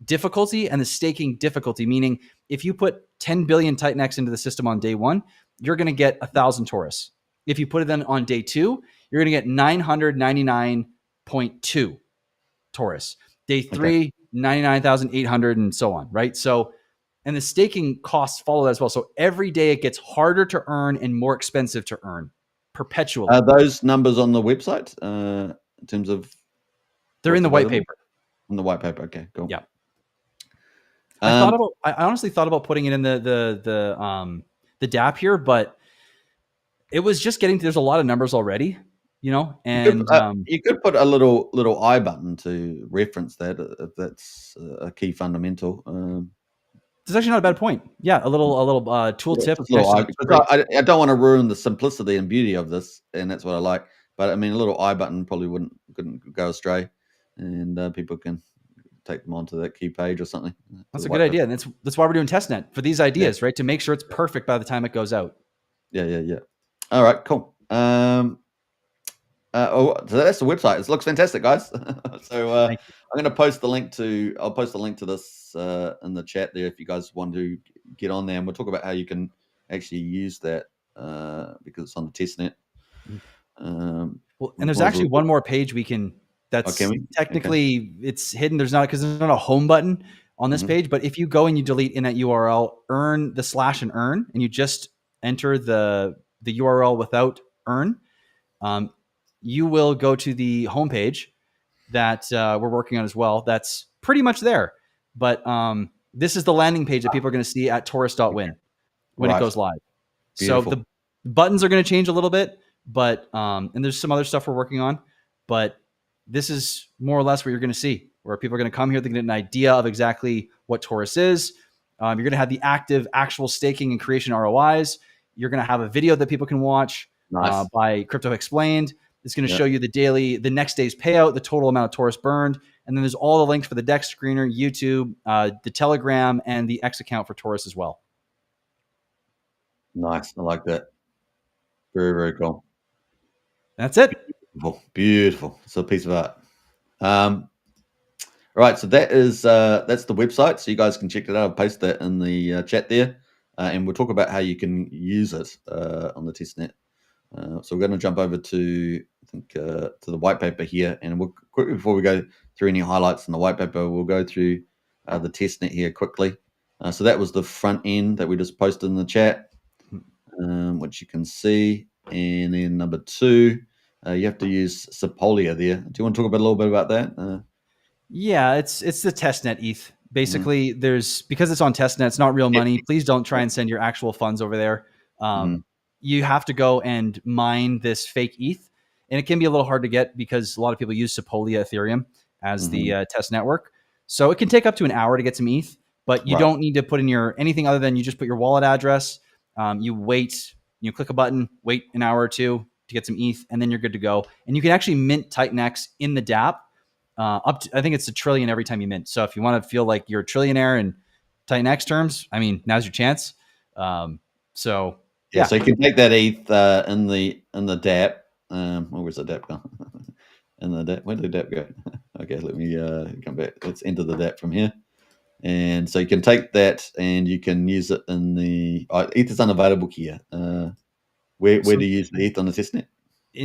difficulty and the staking difficulty, meaning if you put 10 billion Titan-X into the system on day 1, you're going to get 1,000 Torus. If you put it then on day 2, you're going to get 999.2 Torus. Day 3, 99,800 and so on, right? So, and the staking costs follow that as well. So every day it gets harder to earn and more expensive to earn perpetually. Are those numbers on the website in terms of? They're in the white paper. In the white paper. Okay, cool. Yeah. I honestly thought about putting it in the DApp here, but it was just getting to, there's a lot of numbers already, and you could put a little I button to reference that if that's a key fundamental. It's actually not a bad point. Yeah, a little tool tip. I don't want to ruin the simplicity and beauty of this, and that's what I like. But I mean, a little I button probably couldn't go astray, and people can take them onto that key page or something. That's a good idea. And that's why we're doing testnet for these ideas, right? To make sure it's perfect by the time it goes out. Yeah. All right, cool. So that's the website. It looks fantastic, guys. So Thank you. I'm going to post the link to. I'll post the link to this in the chat there if you guys want to get on there, and we'll talk about how you can actually use that because it's on the testnet. Well, and there's actually one more page we can. That's can we? technically it's hidden. There's not because there's not a home button on this page. But if you go and you delete in that URL, earn the / and earn, and you just enter the URL without earn, you will go to the homepage that we're working on as well. That's pretty much there. But this is the landing page that people are going to see at Torus.win when it goes live. Beautiful. So the buttons are going to change a little bit, but and there's some other stuff we're working on. But this is more or less what you're going to see, where people are going to come here, they get an idea of exactly what Torus is. You're going to have the active, actual staking and creation ROIs. You're going to have a video that people can watch by Crypto Explained. It's going to show you the next day's payout, the total amount of Torus burned. And then there's all the links for the Dex screener, YouTube, the Telegram, and the X account for Torus as well. Nice. I like that. Very, very cool. That's it. Beautiful. It's a piece of art. All right. So that's the website. So you guys can check it out. I'll post that in the chat there. And we'll talk about how you can use it on the testnet. So we're going to jump over to the white paper here, and we'll quickly, before we go through any highlights in the white paper, we'll go through the testnet here quickly. So that was the front end that we just posted in the chat, which you can see, and then number 2, you have to use Sepolia there. Do you want to talk a little bit about that? Yeah, it's the testnet ETH. Basically, because it's on testnet, it's not real money. Please don't try and send your actual funds over there. You have to go and mine this fake ETH, and it can be a little hard to get because a lot of people use Sepolia Ethereum as the test network. So it can take up to an hour to get some ETH, but you don't need to put in anything other than you just put your wallet address. You wait, you click a button, wait an hour or two to get some ETH, and then you're good to go. And you can actually mint TitanX in the dApp. Up to, I think it's $1 trillion every time you mint. So if you want to feel like you're a trillionaire in TitanX terms, I mean, now's your chance. So you can take that ETH in the dApp. Where's the dApp gone? In the dApp, where did the dApp go? Okay, let me come back. Let's enter the dApp from here. And so you can take that and you can use it in the ETH is unavailable here. Where do you use the ETH on the testnet?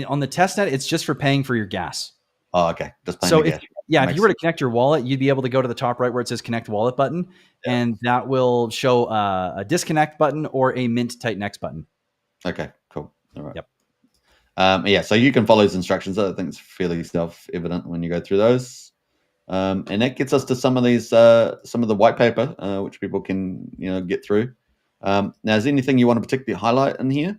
On the testnet, it's just for paying for your gas. Oh, okay. Just paying for gas. If you were to connect your wallet, you'd be able to go to the top right where it says connect wallet button, and that will show a disconnect button or a mint TitanX button. Okay, cool. All right. Yep. So you can follow those instructions. I think it's fairly self-evident when you go through those. And that gets us to some of the white paper, which people can get through. Now, is there anything you want to particularly highlight in here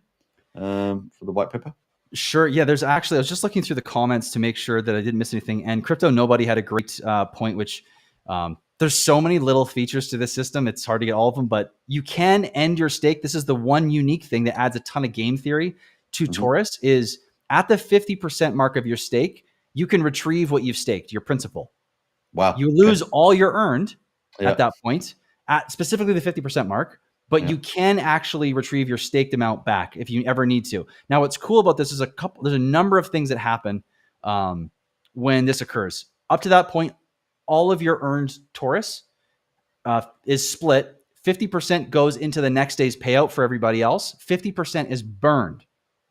for the white paper? Sure. Yeah, there's actually, I was just looking through the comments to make sure that I didn't miss anything. And Crypto Nobody had a great point, which there's so many little features to this system. It's hard to get all of them, but you can end your stake. This is the one unique thing that adds a ton of game theory to Torus is at the 50% mark of your stake, you can retrieve what you've staked, your principal. Wow. You lose all your earned at that point, at specifically the 50% mark. But you can actually retrieve your staked amount back if you ever need to. Now, what's cool about this is there's a number of things that happen when this occurs. Up to that point, all of your earned Torus is split. 50% goes into the next day's payout for everybody else. 50% is burned.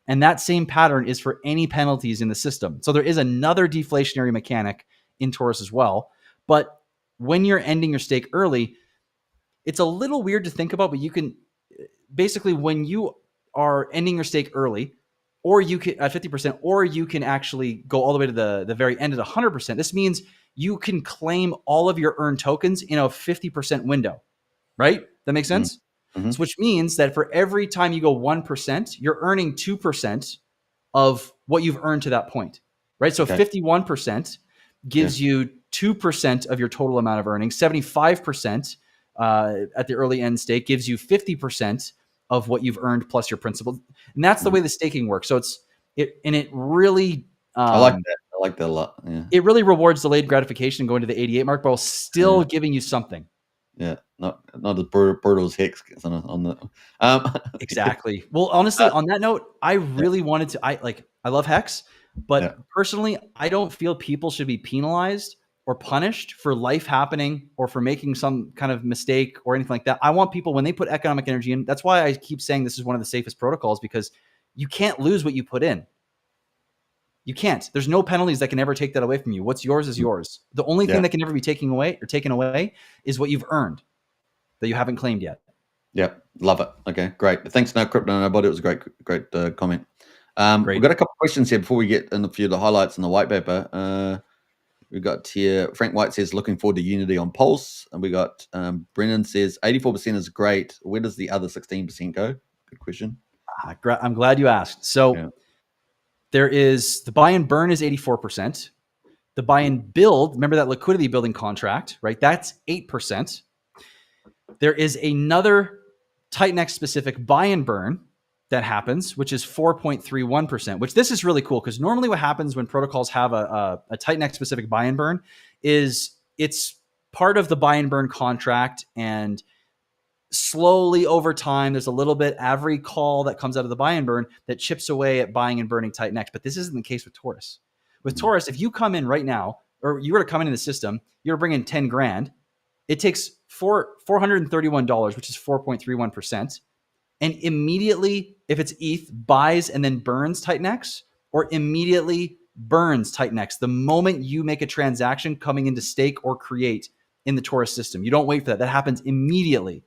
And that same pattern is for any penalties in the system. So there is another deflationary mechanic in Torus as well. But when you're ending your stake early, it's a little weird to think about, but you can basically, when you are ending your stake early, or you can at 50%, or you can actually go all the way to the very end at 100%. This means you can claim all of your earned tokens in a 50% window, right? That makes sense? So, which means that for every time you go 1%, you're earning 2% of what you've earned to that point, right? So 51% gives you 2% of your total amount of earnings. 75% at the early end stake gives you 50% of what you've earned plus your principal. And that's the way the staking works. So it really, I like that. I like that a lot. Yeah. It really rewards delayed gratification going to the 88 mark, but while still giving you something. Yeah. Not the Birdo's Hex on the, exactly. Well, honestly, on that note, I really wanted to, I love Hex. But personally, I don't feel people should be penalized or punished for life happening or for making some kind of mistake or anything like that. I want people, when they put economic energy in, that's why I keep saying this is one of the safest protocols, because you can't lose what you put in. You can't. There's no penalties that can ever take that away from you. What's yours is yours. The only thing that can ever be taken away is what you've earned that you haven't claimed yet. Yep. Love it. Okay, great. Thanks, No Crypto Nobody. It was a great comment. We've got a couple of questions here before we get in a few of the highlights in the white paper. We got here, Frank White says, looking forward to Unity on Pulse. And we got Brennan says, 84% is great. Where does the other 16% go? Good question. I'm glad you asked. So there is the buy and burn is 84%. The buy and build, remember that liquidity building contract, right? That's 8%. There is another Titanx specific buy and burn that happens, which is 4.31%, which this is really cool because normally what happens when protocols have a Titanx specific buy and burn is it's part of the buy and burn contract, and slowly over time, there's a little bit every call that comes out of the buy and burn that chips away at buying and burning Titanx. But this isn't the case with Torus. With Torus, if you come in right now, or you were to come in the system, you're bringing 10 grand, it takes $431, which is 4.31%. And immediately, if it's ETH, buys and then burns Titanx, or immediately burns Titanx the moment you make a transaction coming into stake or create in the Torus system. You don't wait for that. That happens immediately.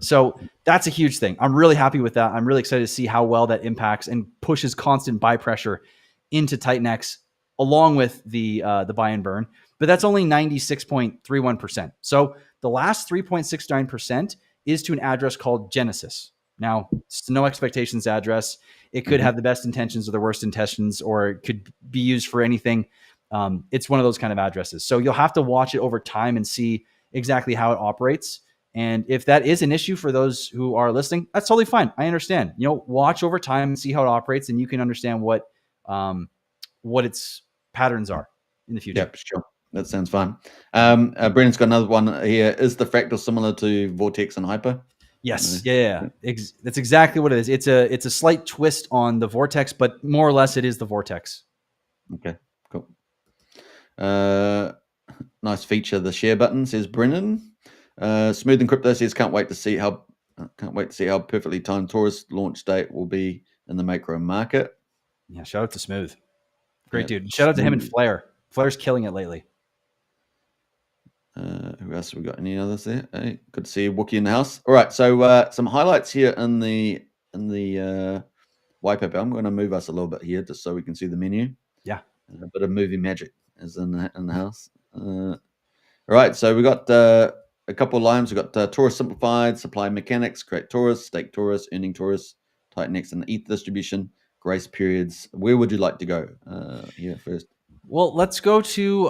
So that's a huge thing. I'm really happy with that. I'm really excited to see how well that impacts and pushes constant buy pressure into Titanx along with the buy and burn. But that's only 96.31%. So the last 3.69% is to an address called Genesis. Now, it's no expectations address. It could have the best intentions or the worst intentions, or it could be used for anything. It's one of those kind of addresses. So you'll have to watch it over time and see exactly how it operates. And if that is an issue for those who are listening, that's totally fine. I understand. Watch over time and see how it operates, and you can understand what its patterns are in the future. Yep, sure. That sounds fun. Brennan's got another one here. Is the fractal similar to Vortex and Hyper? Yes. Yeah. That's exactly what it is. It's a slight twist on the Vortex, but more or less it is the Vortex. Okay, cool. Nice feature, the share button, says Brennan. Smooth and Crypto says, can't wait to see how perfectly timed Torus launch date will be in the macro market. Yeah, shout out to Smooth. Great dude. Shout out to him and Flair. Flair's killing it lately. Who else have we got? Any others there? Hey, good to see you, Wookie, in the house. All right, so some highlights here in the white paper. I'm going to move us a little bit here just so we can see the menu. Yeah, a bit of movie magic is in the house. All right, so we got a couple of lines. We got Torus simplified, supply mechanics, create Torus, stake Torus, earning Torus, Titanx, and ETH distribution, grace periods. Where would you like to go here first? Well, let's go to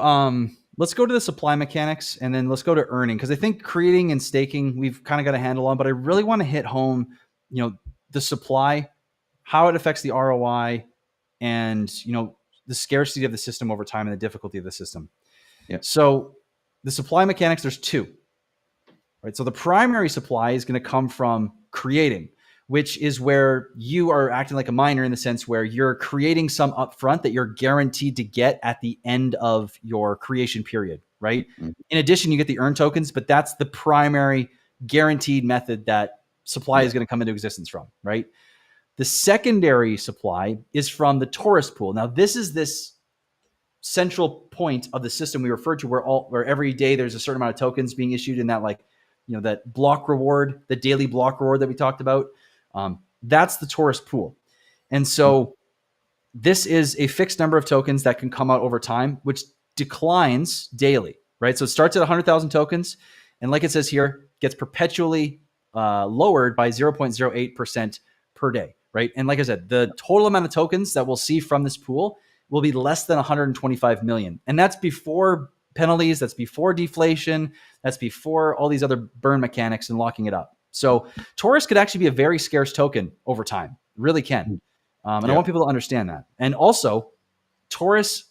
the supply mechanics, and then let's go to earning, because I think creating and staking we've kind of got a handle on, but I really want to hit home, the supply, how it affects the ROI, and the scarcity of the system over time and the difficulty of the system. Yeah. So the supply mechanics, there's two. Right. So the primary supply is going to come from creating, which is where you are acting like a miner in the sense where you're creating some upfront that you're guaranteed to get at the end of your creation period, right? Mm-hmm. In addition, you get the earn tokens, but that's the primary guaranteed method that supply is going to come into existence from, right? The secondary supply is from the Torus pool. Now, this is this central point of the system we referred to where every day there's a certain amount of tokens being issued in that, that block reward, the daily block reward that we talked about. That's the Torus pool. And so this is a fixed number of tokens that can come out over time, which declines daily, right? So it starts at 100,000 tokens. And like it says here, gets perpetually lowered by 0.08% per day, right? And like I said, the total amount of tokens that we'll see from this pool will be less than 125 million. And that's before penalties, that's before deflation, that's before all these other burn mechanics and locking it up. So Torus could actually be a very scarce token over time. It really can. And I want people to understand that. And also, Torus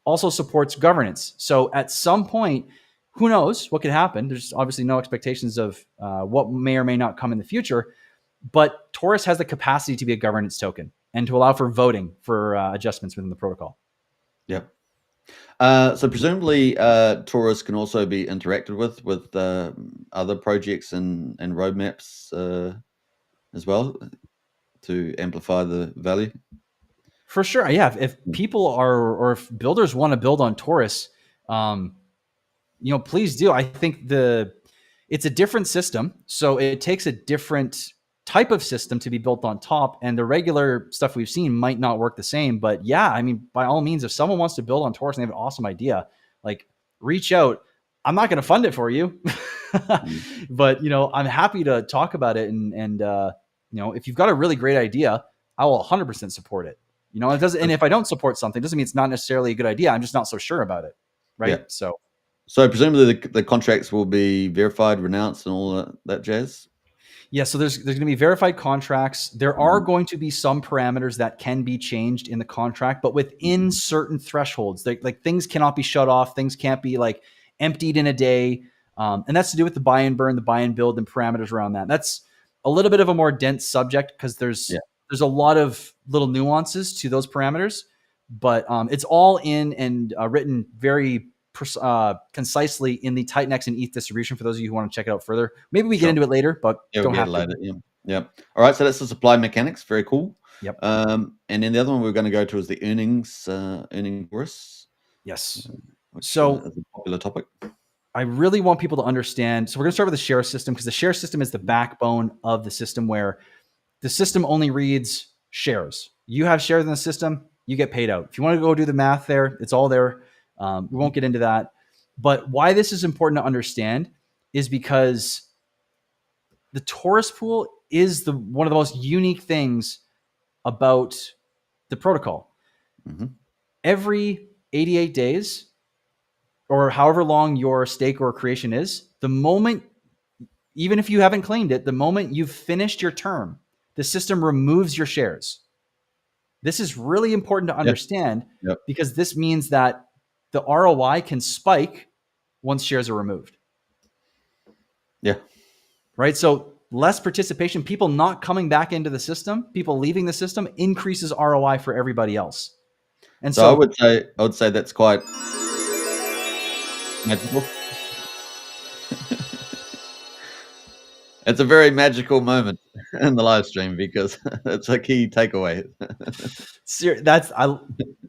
also supports governance. So at some point, who knows what could happen? There's obviously no expectations of what may or may not come in the future. But Torus has the capacity to be a governance token. and to allow for voting for adjustments within the protocol. Yep. So presumably Torus can also be interacted with other projects and roadmaps as well to amplify the value. For sure. Yeah. If people are, or if builders want to build on Torus, please do. I think it's a different system. So it takes a different type of system to be built on top, and the regular stuff we've seen might not work the same. But yeah, I mean, by all means, if someone wants to build on Torus and they have an awesome idea, like reach out. I'm not going to fund it for you, but I'm happy to talk about it. And if you've got a really great idea, I will 100% support it. It doesn't. And if I don't support something, it doesn't mean it's not necessarily a good idea. I'm just not so sure about it. Right. Yeah. So presumably the contracts will be verified, renounced, and all that jazz. Yeah, so there's going to be verified contracts. There are going to be some parameters that can be changed in the contract, but within certain thresholds. Like things cannot be shut off. Things can't be like emptied in a day. And that's to do with the buy and burn, the buy and build, and parameters around that. That's a little bit of a more dense subject because there's a lot of little nuances to those parameters, but it's all in and written very concisely in the Titanx and ETH distribution for those of you who want to check it out further. Maybe we get into it later, but don't have to. Later. Yeah. All right. So that's the supply mechanics. Very cool. Yep. And then the other one we're going to go to is the earnings Torus. Yes. So is a popular topic. I really want people to understand. So we're going to start with the share system because the share system is the backbone of the system where the system only reads shares. You have shares in the system, you get paid out. If you want to go do the math there, it's all there. We won't get into that. But why this is important to understand is because the Torus pool is one of the most unique things about the protocol. Mm-hmm. Every 88 days, or however long your stake or creation is, the moment, even if you haven't claimed it, the moment you've finished your term, the system removes your shares. This is really important to understand because this means that the ROI can spike once shares are removed. Yeah. Right. So less participation, people not coming back into the system, people leaving the system increases ROI for everybody else. And so I would say that's quite magical. It's a very magical moment in the live stream because it's a key takeaway.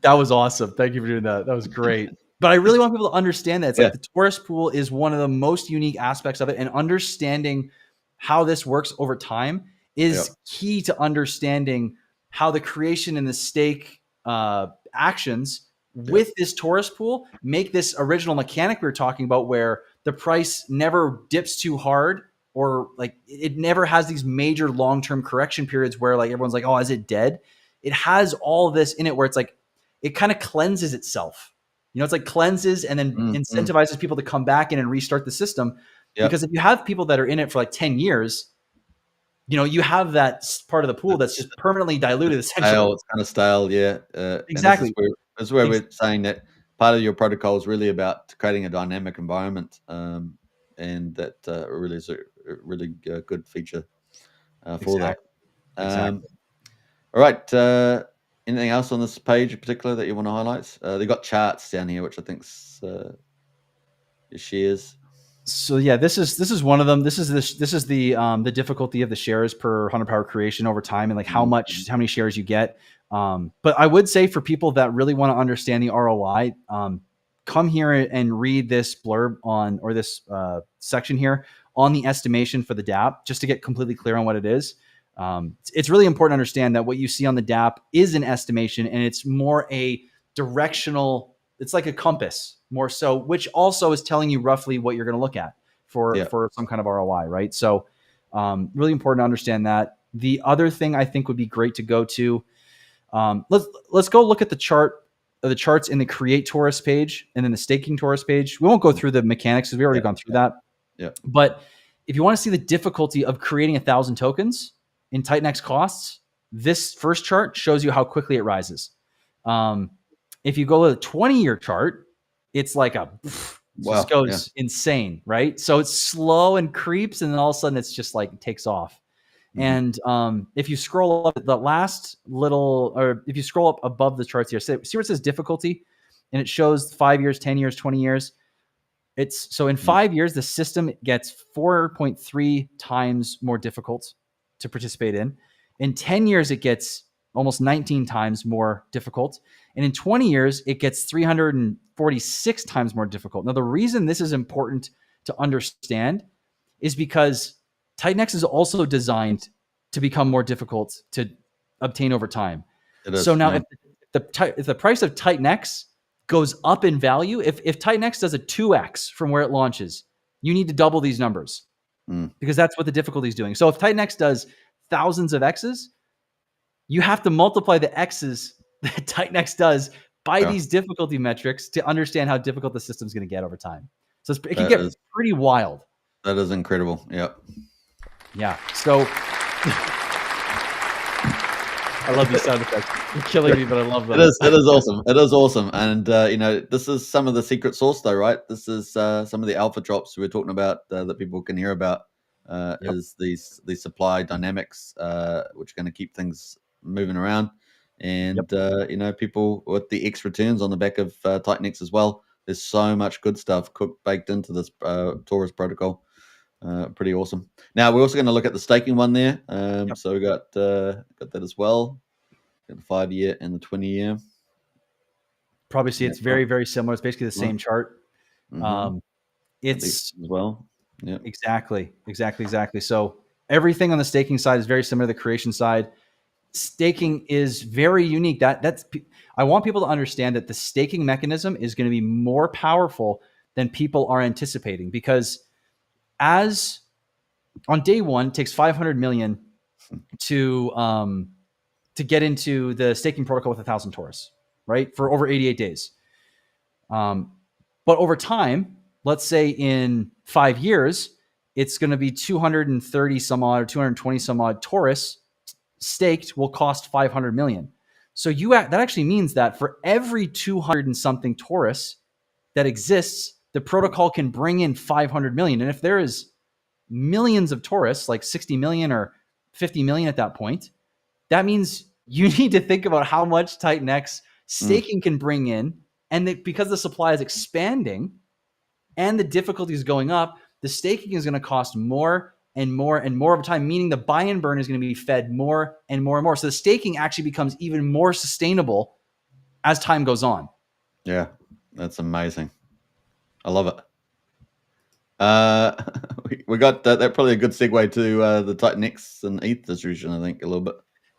That was awesome. Thank you for doing that. That was great. But I really want people to understand that. It's like the Torus pool is one of the most unique aspects of it, and understanding how this works over time is key to understanding how the creation and the stake actions with this Torus pool make this original mechanic we were talking about, where the price never dips too hard, or like it never has these major long-term correction periods where like everyone's like, oh, is it dead? It has all this in it where it's like, it kind of cleanses itself. It's like cleanses and then incentivizes people to come back in and restart the system. Yep. Because if you have people that are in it for like 10 years, you have that part of the pool that's just permanently diluted. Essentially, it's kind of stale. Yeah, exactly. This is where we're saying that part of your protocol is really about creating a dynamic environment, and that really is a really good feature for that. Exactly. All right. Anything else on this page in particular that you want to highlight? They've got charts down here, which I think's your shares. So yeah, this is one of them. This is the difficulty of the shares per 100 power creation over time, and like how many shares you get. But I would say for people that really want to understand the ROI, come here and read this blurb or this section here on the estimation for the DApp, just to get completely clear on what it is. It's really important to understand that what you see on the DApp is an estimation, and it's more a directional, it's like a compass more so, which also is telling you roughly what you're going to look at for some kind of ROI, right? So really important to understand that. The other thing I think would be great to go to, let's go look at the charts in the Create Torus page and then the Staking Torus page. We won't go through the mechanics because we already gone through that. Yeah. But if you want to see the difficulty of creating 1,000 tokens in Titanx costs, this first chart shows you how quickly it rises. If you go to the 20-year chart, it's like just goes insane, right? So it's slow and creeps, and then all of a sudden it's just like it takes off. And if you scroll up the last little, or if you scroll up above the charts here, see where it says difficulty, and it shows 5 years, 10 years, 20 years. So in 5 years, the system gets 4.3 times more difficult to participate in. In 10 years, it gets almost 19 times more difficult. And in 20 years, it gets 346 times more difficult. Now, the reason this is important to understand is because Titan X is also designed to become more difficult to obtain over time. So now if the price of Titan X goes up in value, if Titan X does a 2x from where it launches, you need to double these numbers because that's what the difficulty is doing. So if Titan X does thousands of X's, you have to multiply the X's that Titan X does by these difficulty metrics to understand how difficult the system is going to get over time. So it can get pretty wild. That is incredible. Yep. Yeah. So I love these sound effects. You're killing me, but I love them. It is awesome. It is awesome. And, this is some of the secret sauce, though, right? This is some of the alpha drops we're talking about that people can hear about is these supply dynamics, which are going to keep things moving around. And, people with the X returns on the back of Titan X as well. There's so much good stuff baked into this Torus protocol. Pretty awesome. Now we're also going to look at the staking one there. So we got that as well. Got the 5 year and the 20 year. Probably see it's very, very similar. It's basically the same chart. It's as well. Yeah. Exactly. So everything on the staking side is very similar to the creation side. Staking is very unique. I want people to understand that the staking mechanism is going to be more powerful than people are anticipating, because as on day one, it takes 500 million to get into the staking protocol with 1,000 Torus, right? For over 88 days. But over time, let's say in 5 years, it's going to be 230 some odd or 220 some odd Torus staked will cost 500 million. So that actually means that for every 200 and something Torus that exists, the protocol can bring in 500 million. And if there is millions of Torus, like 60 million or 50 million at that point, that means you need to think about how much Titan X staking can bring in. And because the supply is expanding and the difficulty is going up, the staking is going to cost more and more and more over time, meaning the buy and burn is going to be fed more and more and more. So the staking actually becomes even more sustainable as time goes on. Yeah, that's amazing. I love it. We got that probably a good segue to the Titan X and ETH distribution, I think, a little bit.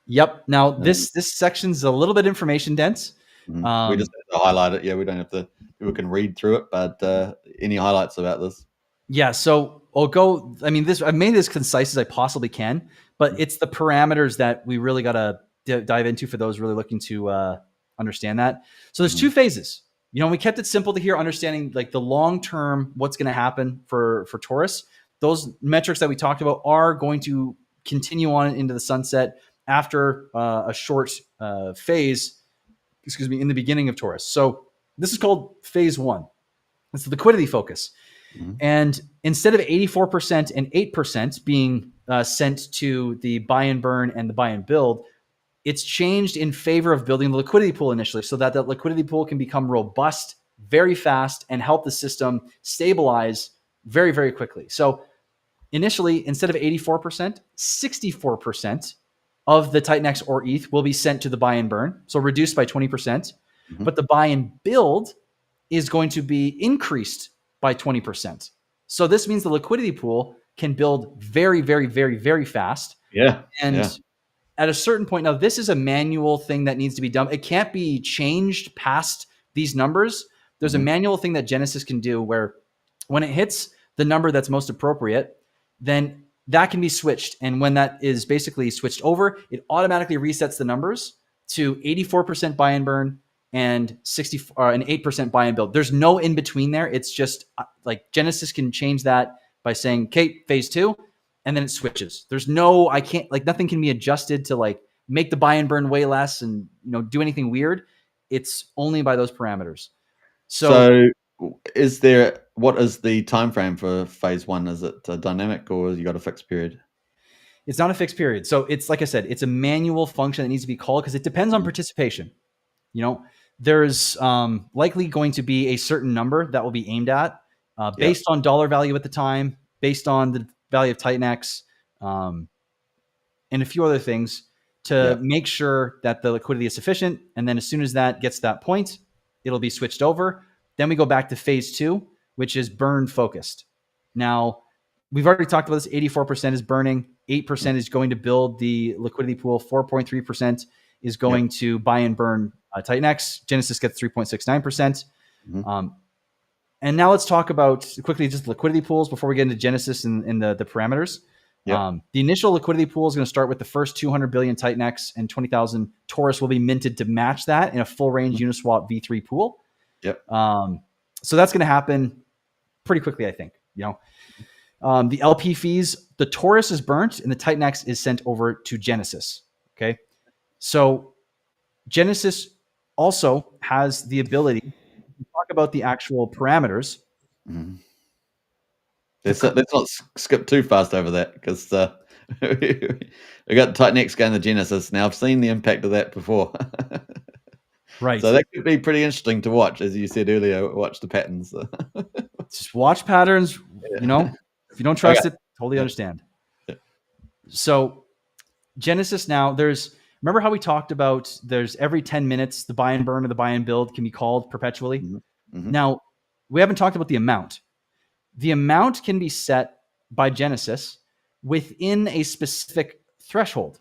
Yep. Now this section's a little bit information dense. We just have to highlight it. Yeah, we don't have to. People can read through it, but any highlights about this? Yeah. So I'll go. I mean, I've made it as concise as I possibly can, but it's the parameters that we really got to dive into for those really looking to understand that. So there's two phases. We kept it simple to here, understanding like the long term, what's going to happen for Torus. Those metrics that we talked about are going to continue on into the sunset after a short phase, in the beginning of Torus. So this is called phase one. It's the liquidity focus. And instead of 84% and 8% being sent to the buy and burn and the buy and build, it's changed in favor of building the liquidity pool initially, so that liquidity pool can become robust very fast and help the system stabilize very, very quickly. So initially, instead of 84%, 64% of the Titan X or ETH will be sent to the buy and burn, so reduced by 20%. But the buy and build is going to be increased by 20%. So this means the liquidity pool can build very, very, very, very fast. Yeah. And at a certain point, now this is a manual thing that needs to be done. It can't be changed past these numbers. There's a manual thing that Genesis can do where when it hits the number that's most appropriate, then that can be switched. And when that is basically switched over, it automatically resets the numbers to 84% buy and burn and 8% buy and build. There's no in between there. It's just like Genesis can change that by saying, okay, phase two, and then it switches. There's nothing can be adjusted to like make the buy and burn way less and do anything weird. It's only by those parameters. So what is the time frame for phase one? Is it dynamic or you got a fixed period? It's not a fixed period. So it's like I said, it's a manual function that needs to be called because it depends on participation. There's likely going to be a certain number that will be aimed at based on dollar value at the time, based on the value of Titan-X, and a few other things to make sure that the liquidity is sufficient. And then as soon as that gets to that point, it'll be switched over. Then we go back to phase 2, which is burn focused. Now, we've already talked about this. 84% is burning. 8% is going to build the liquidity pool. 4.3% is going to buy and burn Titan-X. Genesis gets 3.69%. And now let's talk about quickly just liquidity pools before we get into Genesis and the parameters. The initial liquidity pool is going to start with the first 200 billion Titan-X and 20,000 Torus will be minted to match that in a full range Uniswap V3 pool. So that's going to happen pretty quickly, I think. The LP fees, the Torus is burnt and the Titan-X is sent over to Genesis. Okay. So Genesis also has the ability to talk about the actual parameters. Let's not skip too fast over that because we got Titan-X going to Genesis. Now I've seen the impact of that before. Right. So that could be pretty interesting to watch, as you said earlier. Watch the patterns. Just watch patterns. If you don't trust it, totally understand. So Genesis now, remember how we talked about there's every 10 minutes the buy and burn or the buy and build can be called perpetually. Now, we haven't talked about the amount. The amount can be set by Genesis within a specific threshold.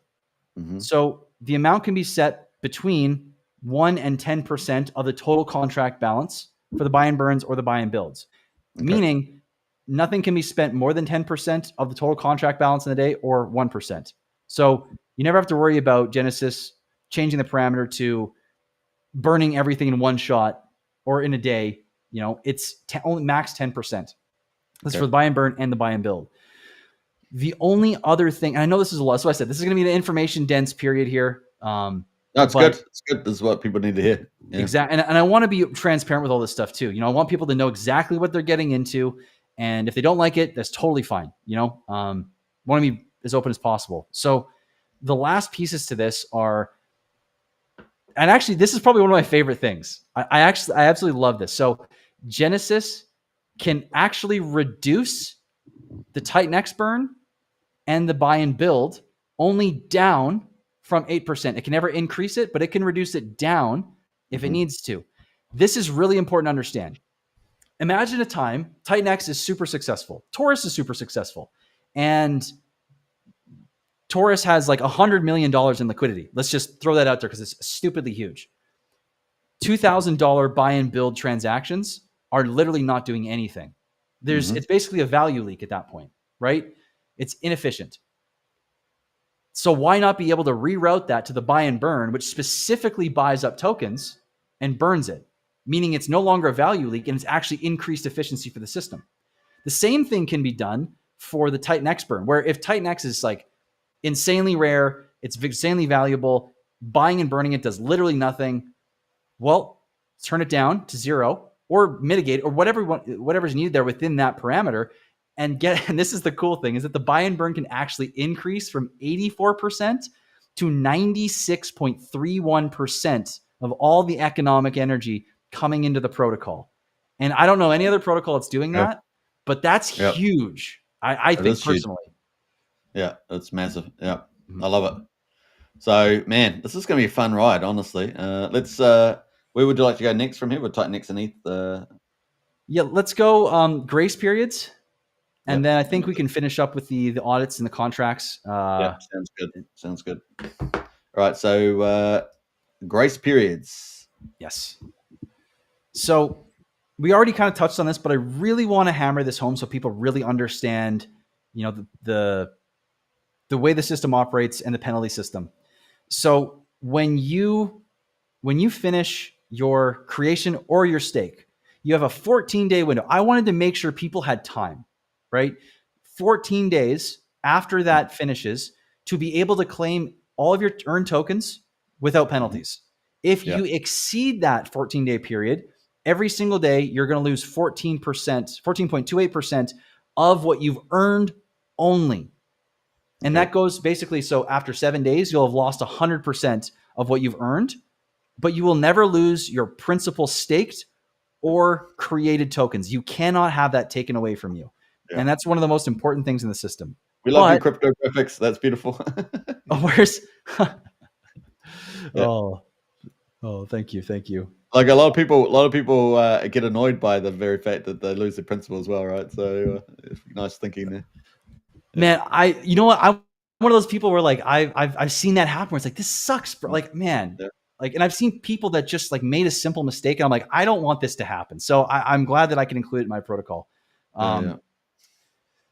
So the amount can be set between 1 and 10% of the total contract balance for the buy and burns or the buy and builds. Meaning nothing can be spent more than 10% of the total contract balance in the day or 1%. So you never have to worry about Genesis changing the parameter to burning everything in one shot or in a day. It's only max 10%. That's for the buy and burn and the buy and build. The only other thing, and I know this is a lot, so I said this is going to be an information dense period here. No, it's good. It's good. This is what people need to hear. Exactly. And I want to be transparent with all this stuff too. I want people to know exactly what they're getting into. And if they don't like it, that's totally fine. Want to be as open as possible. So the last pieces to this are, and actually, this is probably one of my favorite things. I absolutely love this. So Genesis can actually reduce the Titan-X burn and the buy and build only down from 8%. It can never increase it, but it can reduce it down if it needs to. This is really important to understand. Imagine a time Titan-X is super successful. Torus is super successful. And Torus has like $100 million in liquidity. Let's just throw that out there because it's stupidly huge. $2,000 buy and build transactions are literally not doing anything. It's basically a value leak at that point, right? It's inefficient. So why not be able to reroute that to the buy and burn, which specifically buys up tokens and burns it, meaning it's no longer a value leak and it's actually increased efficiency for the system. The same thing can be done for the Titan-X burn, where if Titan-X is like insanely rare, it's insanely valuable, buying and burning it does literally nothing. Well, turn it down to 0 or mitigate or whatever's needed there within that parameter. And this is the cool thing, is that the buy and burn can actually increase from 84% to 96.31% of all the economic energy coming into the protocol. And I don't know any other protocol that's doing that, but that's huge. I think personally. Huge. Yeah, it's massive. Yeah, I love it. So, man, this is going to be a fun ride, honestly. Where would you like to go next from here? With Titan-X and ETH? Let's go grace periods. And then I think we can finish up with the audits and the contracts. Sounds good. Sounds good. All right, so grace periods. Yes. So we already kind of touched on this, but I really want to hammer this home so people really understand, the way the system operates and the penalty system. So when you finish your creation or your stake, you have a 14-day window. I wanted to make sure people had time, right? 14 days after that finishes to be able to claim all of your earned tokens without penalties. If you exceed that 14-day period, every single day, you're going to lose 14.28% of what you've earned only. And that goes basically, so after 7 days, you'll have lost 100% of what you've earned, but you will never lose your principal staked or created tokens. You cannot have that taken away from you. Yeah. And that's one of the most important things in the system. We love you, CryPTOGRFX. That's beautiful. Where's thank you. Like a lot of people get annoyed by the very fact that they lose their principal as well, right? So it's nice thinking there. Man, you know what? I'm one of those people where like I've seen that happen where it's like, this sucks, bro. Like, man, like, and I've seen people that just like made a simple mistake, and I'm like, I don't want this to happen. So I'm glad that I can include it in my protocol.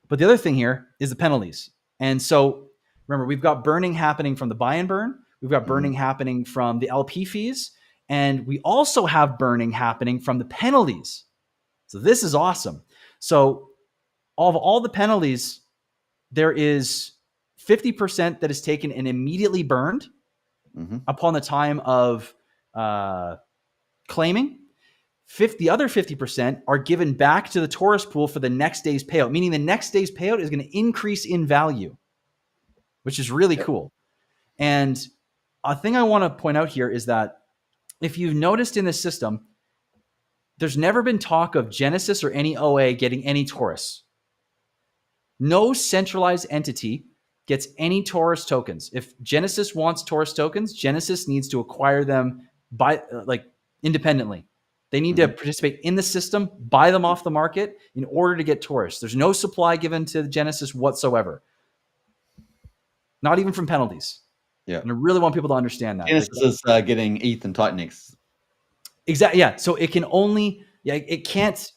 But the other thing here is the penalties. And so remember, we've got burning happening from the buy and burn. We've got burning happening from the LP fees. And we also have burning happening from the penalties. So this is awesome. So of all the penalties, there is 50% that is taken and immediately burned upon the time of claiming. The other 50% are given back to the Torus pool for the next day's payout, meaning the next day's payout is going to increase in value, which is really cool. And a thing I want to point out here is that if you've noticed in this system, there's never been talk of Genesis or any OA getting any Torus. No centralized entity gets any Torus tokens. If Genesis wants Torus tokens, Genesis needs to acquire them independently. They need to participate in the system, buy them off the market in order to get Torus. There's no supply given to Genesis whatsoever. Not even from penalties. Yeah. And I really want people to understand that. Genesis is getting ETH and Titanx. Exactly. Yeah. So it can only, it can't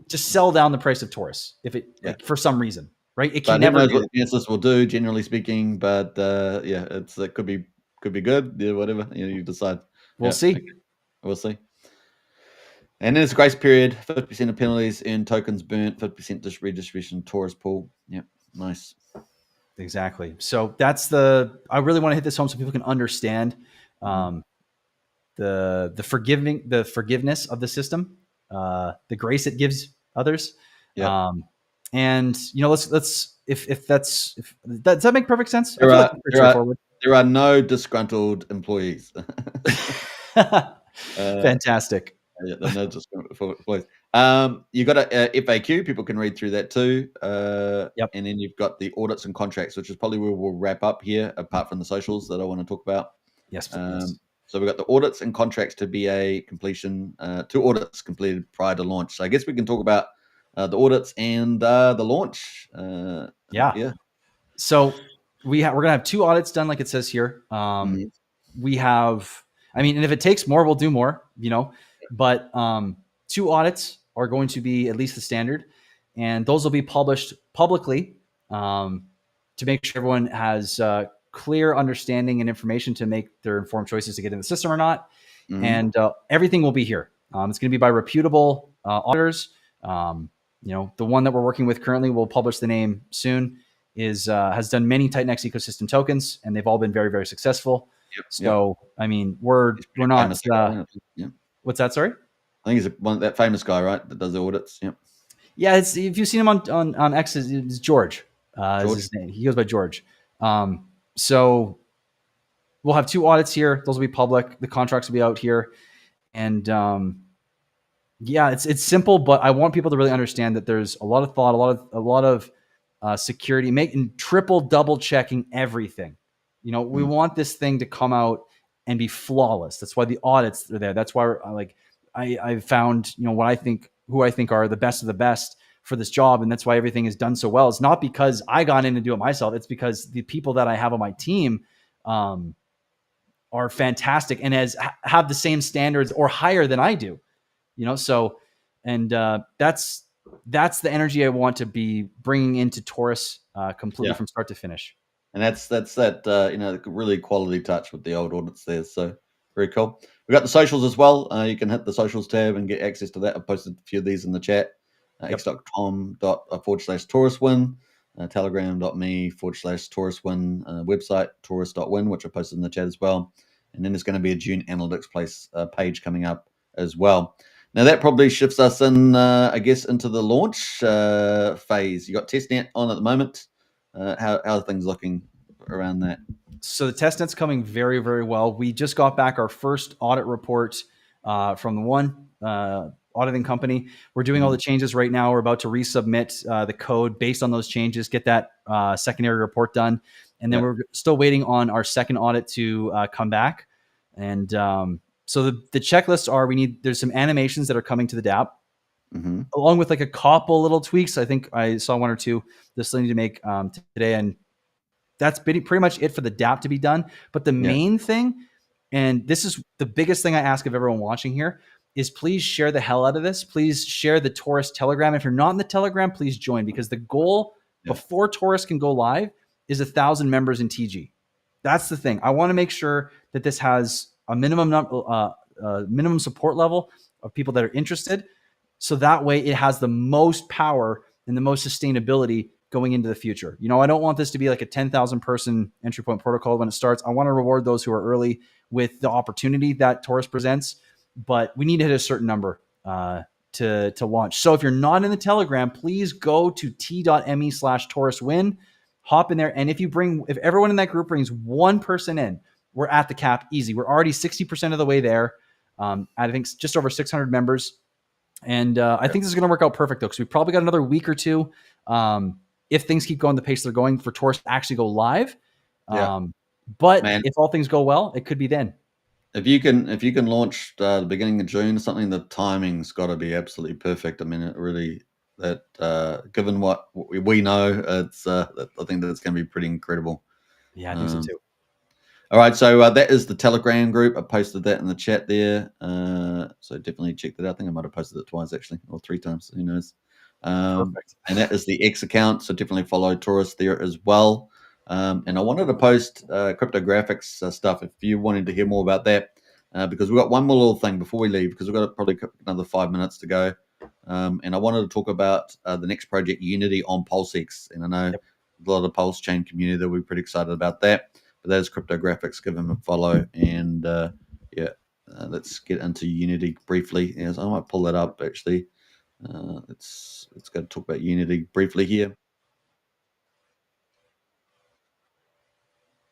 just sell down the price of Torus if it, for some reason, right? It can never do what Genesis will do, generally speaking, but it could be good. Yeah, whatever. You decide. We'll see. Okay. We'll see. And then it's a grace period, 50% of penalties in tokens burnt, 50% redistribution Torus pool. Yep, nice. Exactly. So that's I really want to hit this home so people can understand the forgiveness of the system, the grace it gives others. Yeah. And let's if does that make perfect sense? There are no disgruntled employees. Fantastic. Yeah, no disgruntled employees. You got a FAQ. People can read through that too. And then you've got the audits and contracts, which is probably where we'll wrap up here, apart from the socials that I want to talk about. Yes, please. So we've got the audits and contracts to BA completion, 2 audits completed prior to launch. So I guess we can talk about the audits and the launch. So we're going to have 2 audits done, like it says here. We have, and if it takes more, we'll do more, but 2 audits are going to be at least the standard, and those will be published publicly to make sure everyone has clear understanding and information to make their informed choices to get in the system or not. And everything will be here. It's going to be by reputable auditors. The one that we're working with currently, we'll publish the name soon, has done many Titanx ecosystem tokens, and they've all been very, very successful. So, we're not. What's that? Sorry. I think he's that famous guy, right? That does the audits. Yep. Yeah, if you've seen him on X, it's George. Is his name. He goes by George. So we'll have 2 audits here. Those will be public. The contracts will be out here, and it's simple, but I want people to really understand that there's a lot of thought, a lot of security, making double checking everything. We want this thing to come out and be flawless. That's why the audits are there. That's why I've found, who I think are the best of the best for this job. And that's why everything is done so well. It's not because I got in to do it myself. It's because the people that I have on my team are fantastic and have the same standards or higher than I do, so, and that's the energy I want to be bringing into Torus completely from start to finish. And that's that really quality touch with the old audits there. So very cool. We got the socials as well. You can hit the socials tab and get access to that. I posted a few of these in the chat. x.com/TorusWin, telegram.me/TorusWin, website Torus.win, which I posted in the chat as well. And then there's going to be a June analytics page coming up as well. Now that probably shifts us in, I guess, into the launch phase. You got testnet on at the moment. how are things looking around that? So the testnet's coming very, very well. We just got back our first audit report from the one auditing company. We're doing all the changes right now. We're about to resubmit the code based on those changes, get that secondary report done. And then we're still waiting on our second audit to come back. And so the checklists are, there's some animations that are coming to the DApp, along with like a couple little tweaks. I think I saw one or two that still need to make today. And that's pretty much it for the DApp to be done. But the main thing, and this is the biggest thing I ask of everyone watching here, is please share the hell out of this. Please share the Torus Telegram. If you're not in the Telegram, please join, because the goal before Torus can go live is 1,000 members in TG. That's the thing. I want to make sure that this has a minimum support level of people that are interested, so that way it has the most power and the most sustainability going into the future. I don't want this to be like a 10,000 person entry point protocol when it starts. I want to reward those who are early with the opportunity that Torus presents, but we need to hit a certain number to launch. So if you're not in the Telegram, please go to t.me/TorusWin, hop in there. And if everyone in that group brings one person in, we're at the cap easy. We're already 60% of the way there. I think just over 600 members. And I think this is going to work out perfect though, because we've probably got another week or two. If things keep going the pace they're going, for Torus to actually go live. But if all things go well, it could be then. If you can launch the beginning of June or something, the timing's got to be absolutely perfect. I mean, it really, given what we know, it's I think that's going to be pretty incredible. Yeah, I think so too. All right, so that is the Telegram group. I posted that in the chat there, so definitely check that out. I think I might have posted it twice actually, or 3 times. Who knows? Perfect. And that is the X account, so definitely follow Torus there as well. And I wanted to post CRYPTOGRFX stuff if you wanted to hear more about that, because we've got one more little thing before we leave, because we've got probably another 5 minutes to go. And I wanted to talk about the next project, Unity on PulseX. And I know a lot of the Pulse chain community that we're pretty excited about that. But that is CRYPTOGRFX. Give them a follow. And let's get into Unity briefly. Yes, I might pull that up actually. Let's go talk about Unity briefly here.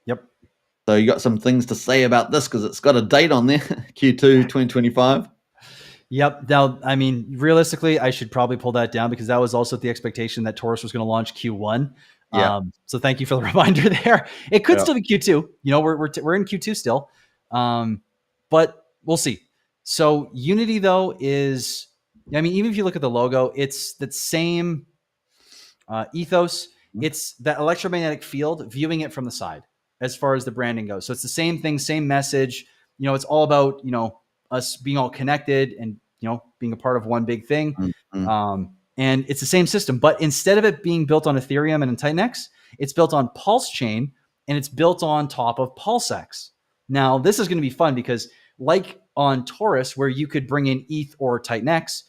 Yep. So you got some things to say about this, because it's got a date on there, Q2 2025. Yep. Now, I mean, realistically, I should probably pull that down, because that was also the expectation that Torus was going to launch Q1. Yeah. So thank you for the reminder there. It could still be Q2. We're in Q2 still, but we'll see. So Unity though is, I mean, even if you look at the logo, it's that same ethos. It's that electromagnetic field, viewing it from the side as far as the branding goes. So it's the same thing, same message. It's all about, us being all connected and, being a part of one big thing. And it's the same system, but instead of it being built on Ethereum and in Titanx, it's built on Pulse Chain, and it's built on top of PulseX. Now, this is going to be fun, because like on Torus, where you could bring in ETH or Titanx,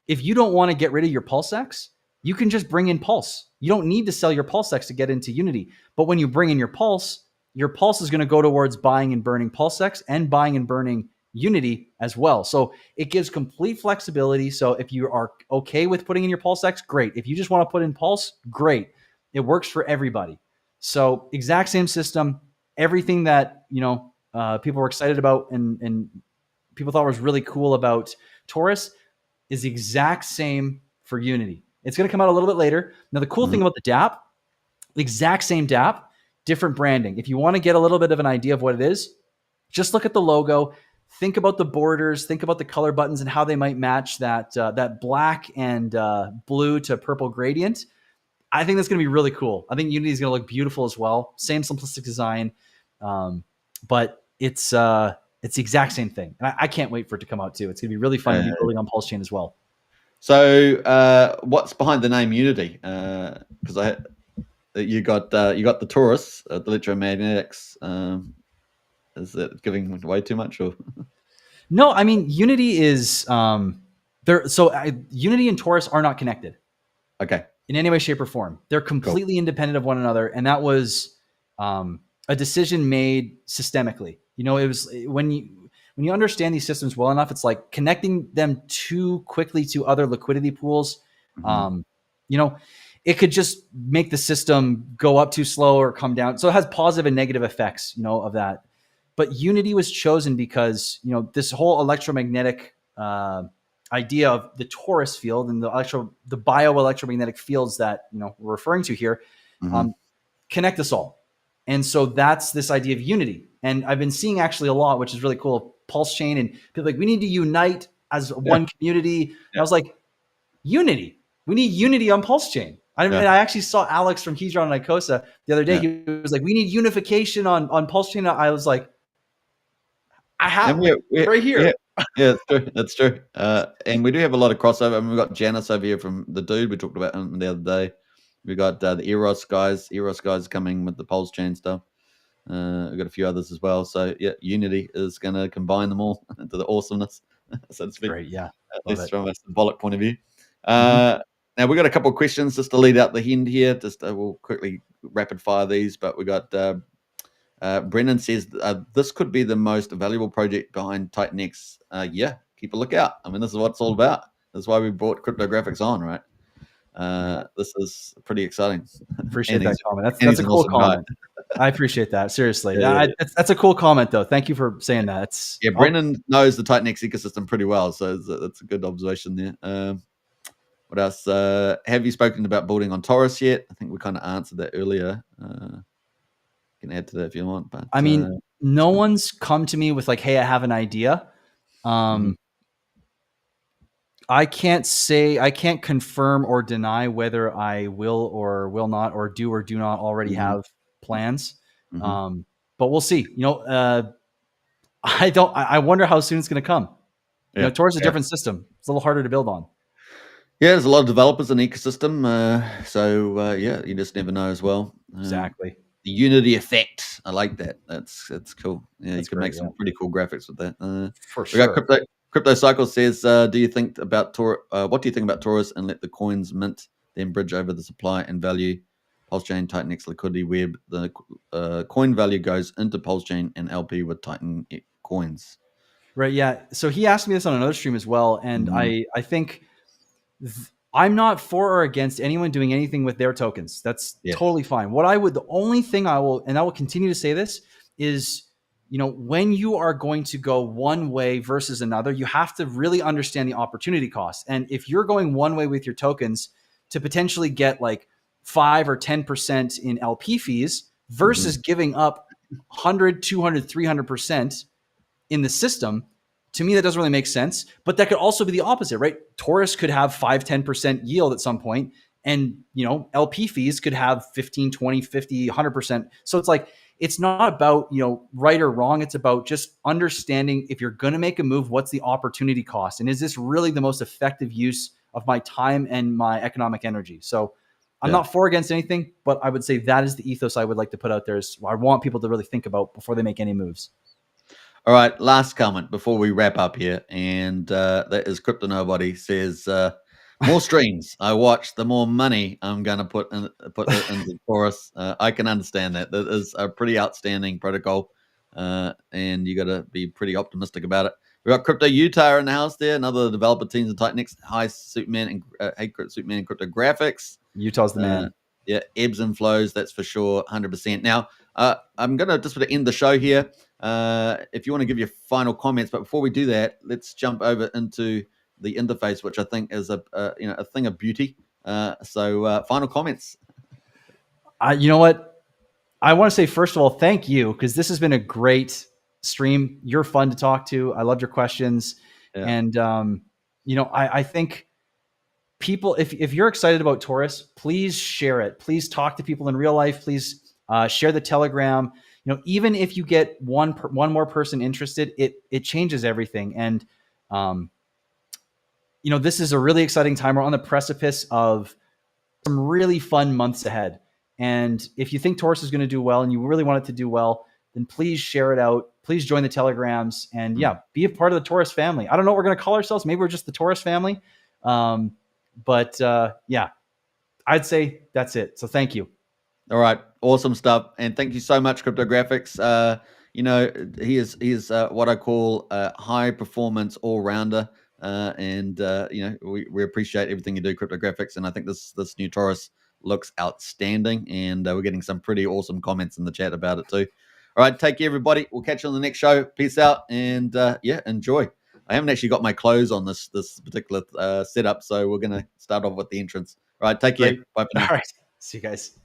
if you don't want to get rid of your PulseX, you can just bring in Pulse. You don't need to sell your PulseX to get into Unity. But when you bring in your Pulse is going to go towards buying and burning PulseX and buying and burning Unity as well. So it gives complete flexibility. So if you are okay with putting in your PulseX, great. If you just want to put in Pulse, great. It works for everybody. So exact same system. Everything that people were excited about and people thought was really cool about Torus is the exact same for Unity. It's going to come out a little bit later. Now, the cool thing about the DApp, the exact same DApp, different branding. If you want to get a little bit of an idea of what it is, just look at the logo. Think about the borders, think about the color buttons and how they might match that black and blue to purple gradient. I think that's going to be really cool. I think Unity is going to look beautiful as well. Same simplistic design, but it's the exact same thing. And I can't wait for it to come out too. It's going to be really fun to be building on Pulse Chain as well. So what's behind the name Unity? Because you got the Torus, the electromagnetics. Is it giving away too much, or? No, I mean, Unity is there. So Unity and Torus are not connected. Okay. In any way, shape, or form. They're completely independent of one another. And that was a decision made systemically. It was when you understand these systems well enough, it's like connecting them too quickly to other liquidity pools. it could just make the system go up too slow or come down. So it has positive and negative effects, of that. But Unity was chosen because, this whole electromagnetic idea of the torus field and the bioelectromagnetic fields that, we're referring to here, connect us all. And so that's this idea of unity. And I've been seeing actually a lot, which is really cool, pulse chain, and people like, we need to unite as one community. And I was like, unity. We need unity on pulse chain. And I actually saw Alex from Hedron and Icosa the other day. He was like, we need unification on pulse chain. I was like, I have right here. Yeah, that's true. And we do have a lot of crossover. I mean, we've got Janice over here from the dude we talked about him the other day. We got the Eros guys. Eros guys coming with the pulse chain stuff. We've got a few others as well. So yeah, Unity is going to combine them all into the awesomeness, so to speak. Great, yeah. At least from a symbolic point of view. Now we've got a couple of questions just to lead out the end here. Just we'll quickly rapid fire these, but we got Brennan says this could be the most valuable project behind Titan X. Yeah, keep a lookout. I mean, this is what it's all about. That's why we brought CryptoGrafx on, right? This is pretty exciting. Appreciate that comment. That's a cool comment. I appreciate that. Seriously. That's a cool comment, though. Thank you for saying that. Brennan knows the Titan X ecosystem pretty well, so that's a good observation there. What else? Have you spoken about building on Torus yet? I think we kind of answered that earlier. You can add to that if you want. But I mean, no one's come to me with like, hey, I have an idea. I can't confirm or deny whether I will or will not, or do not already have plans. But we'll see. I wonder how soon it's going to come. Torus is a different system. It's a little harder to build on. Yeah, there's a lot of developers in the ecosystem. You just never know as well. Exactly. The Unity effect. I like that. That's cool. Yeah, that's you can make some pretty cool graphics with that. For sure. We got Crypto Cycle says, do you think about what do you think about Torus and let the coins mint, then bridge over the supply and value? Pulse chain, Titan X liquidity web. The coin value goes into Pulse chain and LP with Titan coins. Right. Yeah. So he asked me this on another stream as well, and I think I'm not for or against anyone doing anything with their tokens. That's totally fine. The only thing I will continue to say this is, when you are going to go one way versus another, you have to really understand the opportunity cost. And if you're going one way with your tokens to potentially get like 5 or 10% in LP fees versus giving up 100, 200, 300% in the system, to me, that doesn't really make sense. But that could also be the opposite, right? Torus could have 5, 10% yield at some point, and LP fees could have 15, 20, 50, 100%. So it's like, it's not about, right or wrong. It's about just understanding, if you're going to make a move, what's the opportunity cost? And is this really the most effective use of my time and my economic energy? So I'm not for or against anything, but I would say that is the ethos I would like to put out there. Is I want people to really think about before they make any moves. All right, last comment before we wrap up here, and that is Crypto Nobody says, more streams I watch, the more money I'm going to put into Torus. I can understand that. That is a pretty outstanding protocol, and you got to be pretty optimistic about it. We got Crypto Utah in the house there, another developer teams in Titan X. Hi, Superman and Superman and CryptoGrafx. Utah's the man. Yeah, ebbs and flows, that's for sure, 100%. Now, I'm going to just sort of end the show here. If you want to give your final comments, but before we do that, let's jump over into the interface, which I think is a thing of beauty. So final comments. You know what? I want to say, first of all, thank you, because this has been a great stream. You're fun to talk to. I loved your questions. Yeah. And, I think people, if you're excited about Torus, please share it. Please talk to people in real life. Please share the Telegram. Even if you get one more person interested, it changes everything. And, this is a really exciting time. We're on the precipice of some really fun months ahead. And if you think Torus is going to do well and you really want it to do well, then please share it out. Please join the Telegrams and be a part of the Torus family. I don't know what we're going to call ourselves. Maybe we're just the Torus family. But I'd say that's it. So thank you. All right. Awesome stuff. And thank you so much, CryptoGrafx. He is what I call a high performance all-rounder. We appreciate everything you do, CryptoGrafx. And I think this new Torus looks outstanding, and we're getting some pretty awesome comments in the chat about it too. All right, take care, everybody. We'll catch you on the next show. Peace out, and enjoy. I haven't actually got my clothes on this particular setup, so we're going to start off with the entrance. All right, take care. Great. Bye for now. All right. See you guys.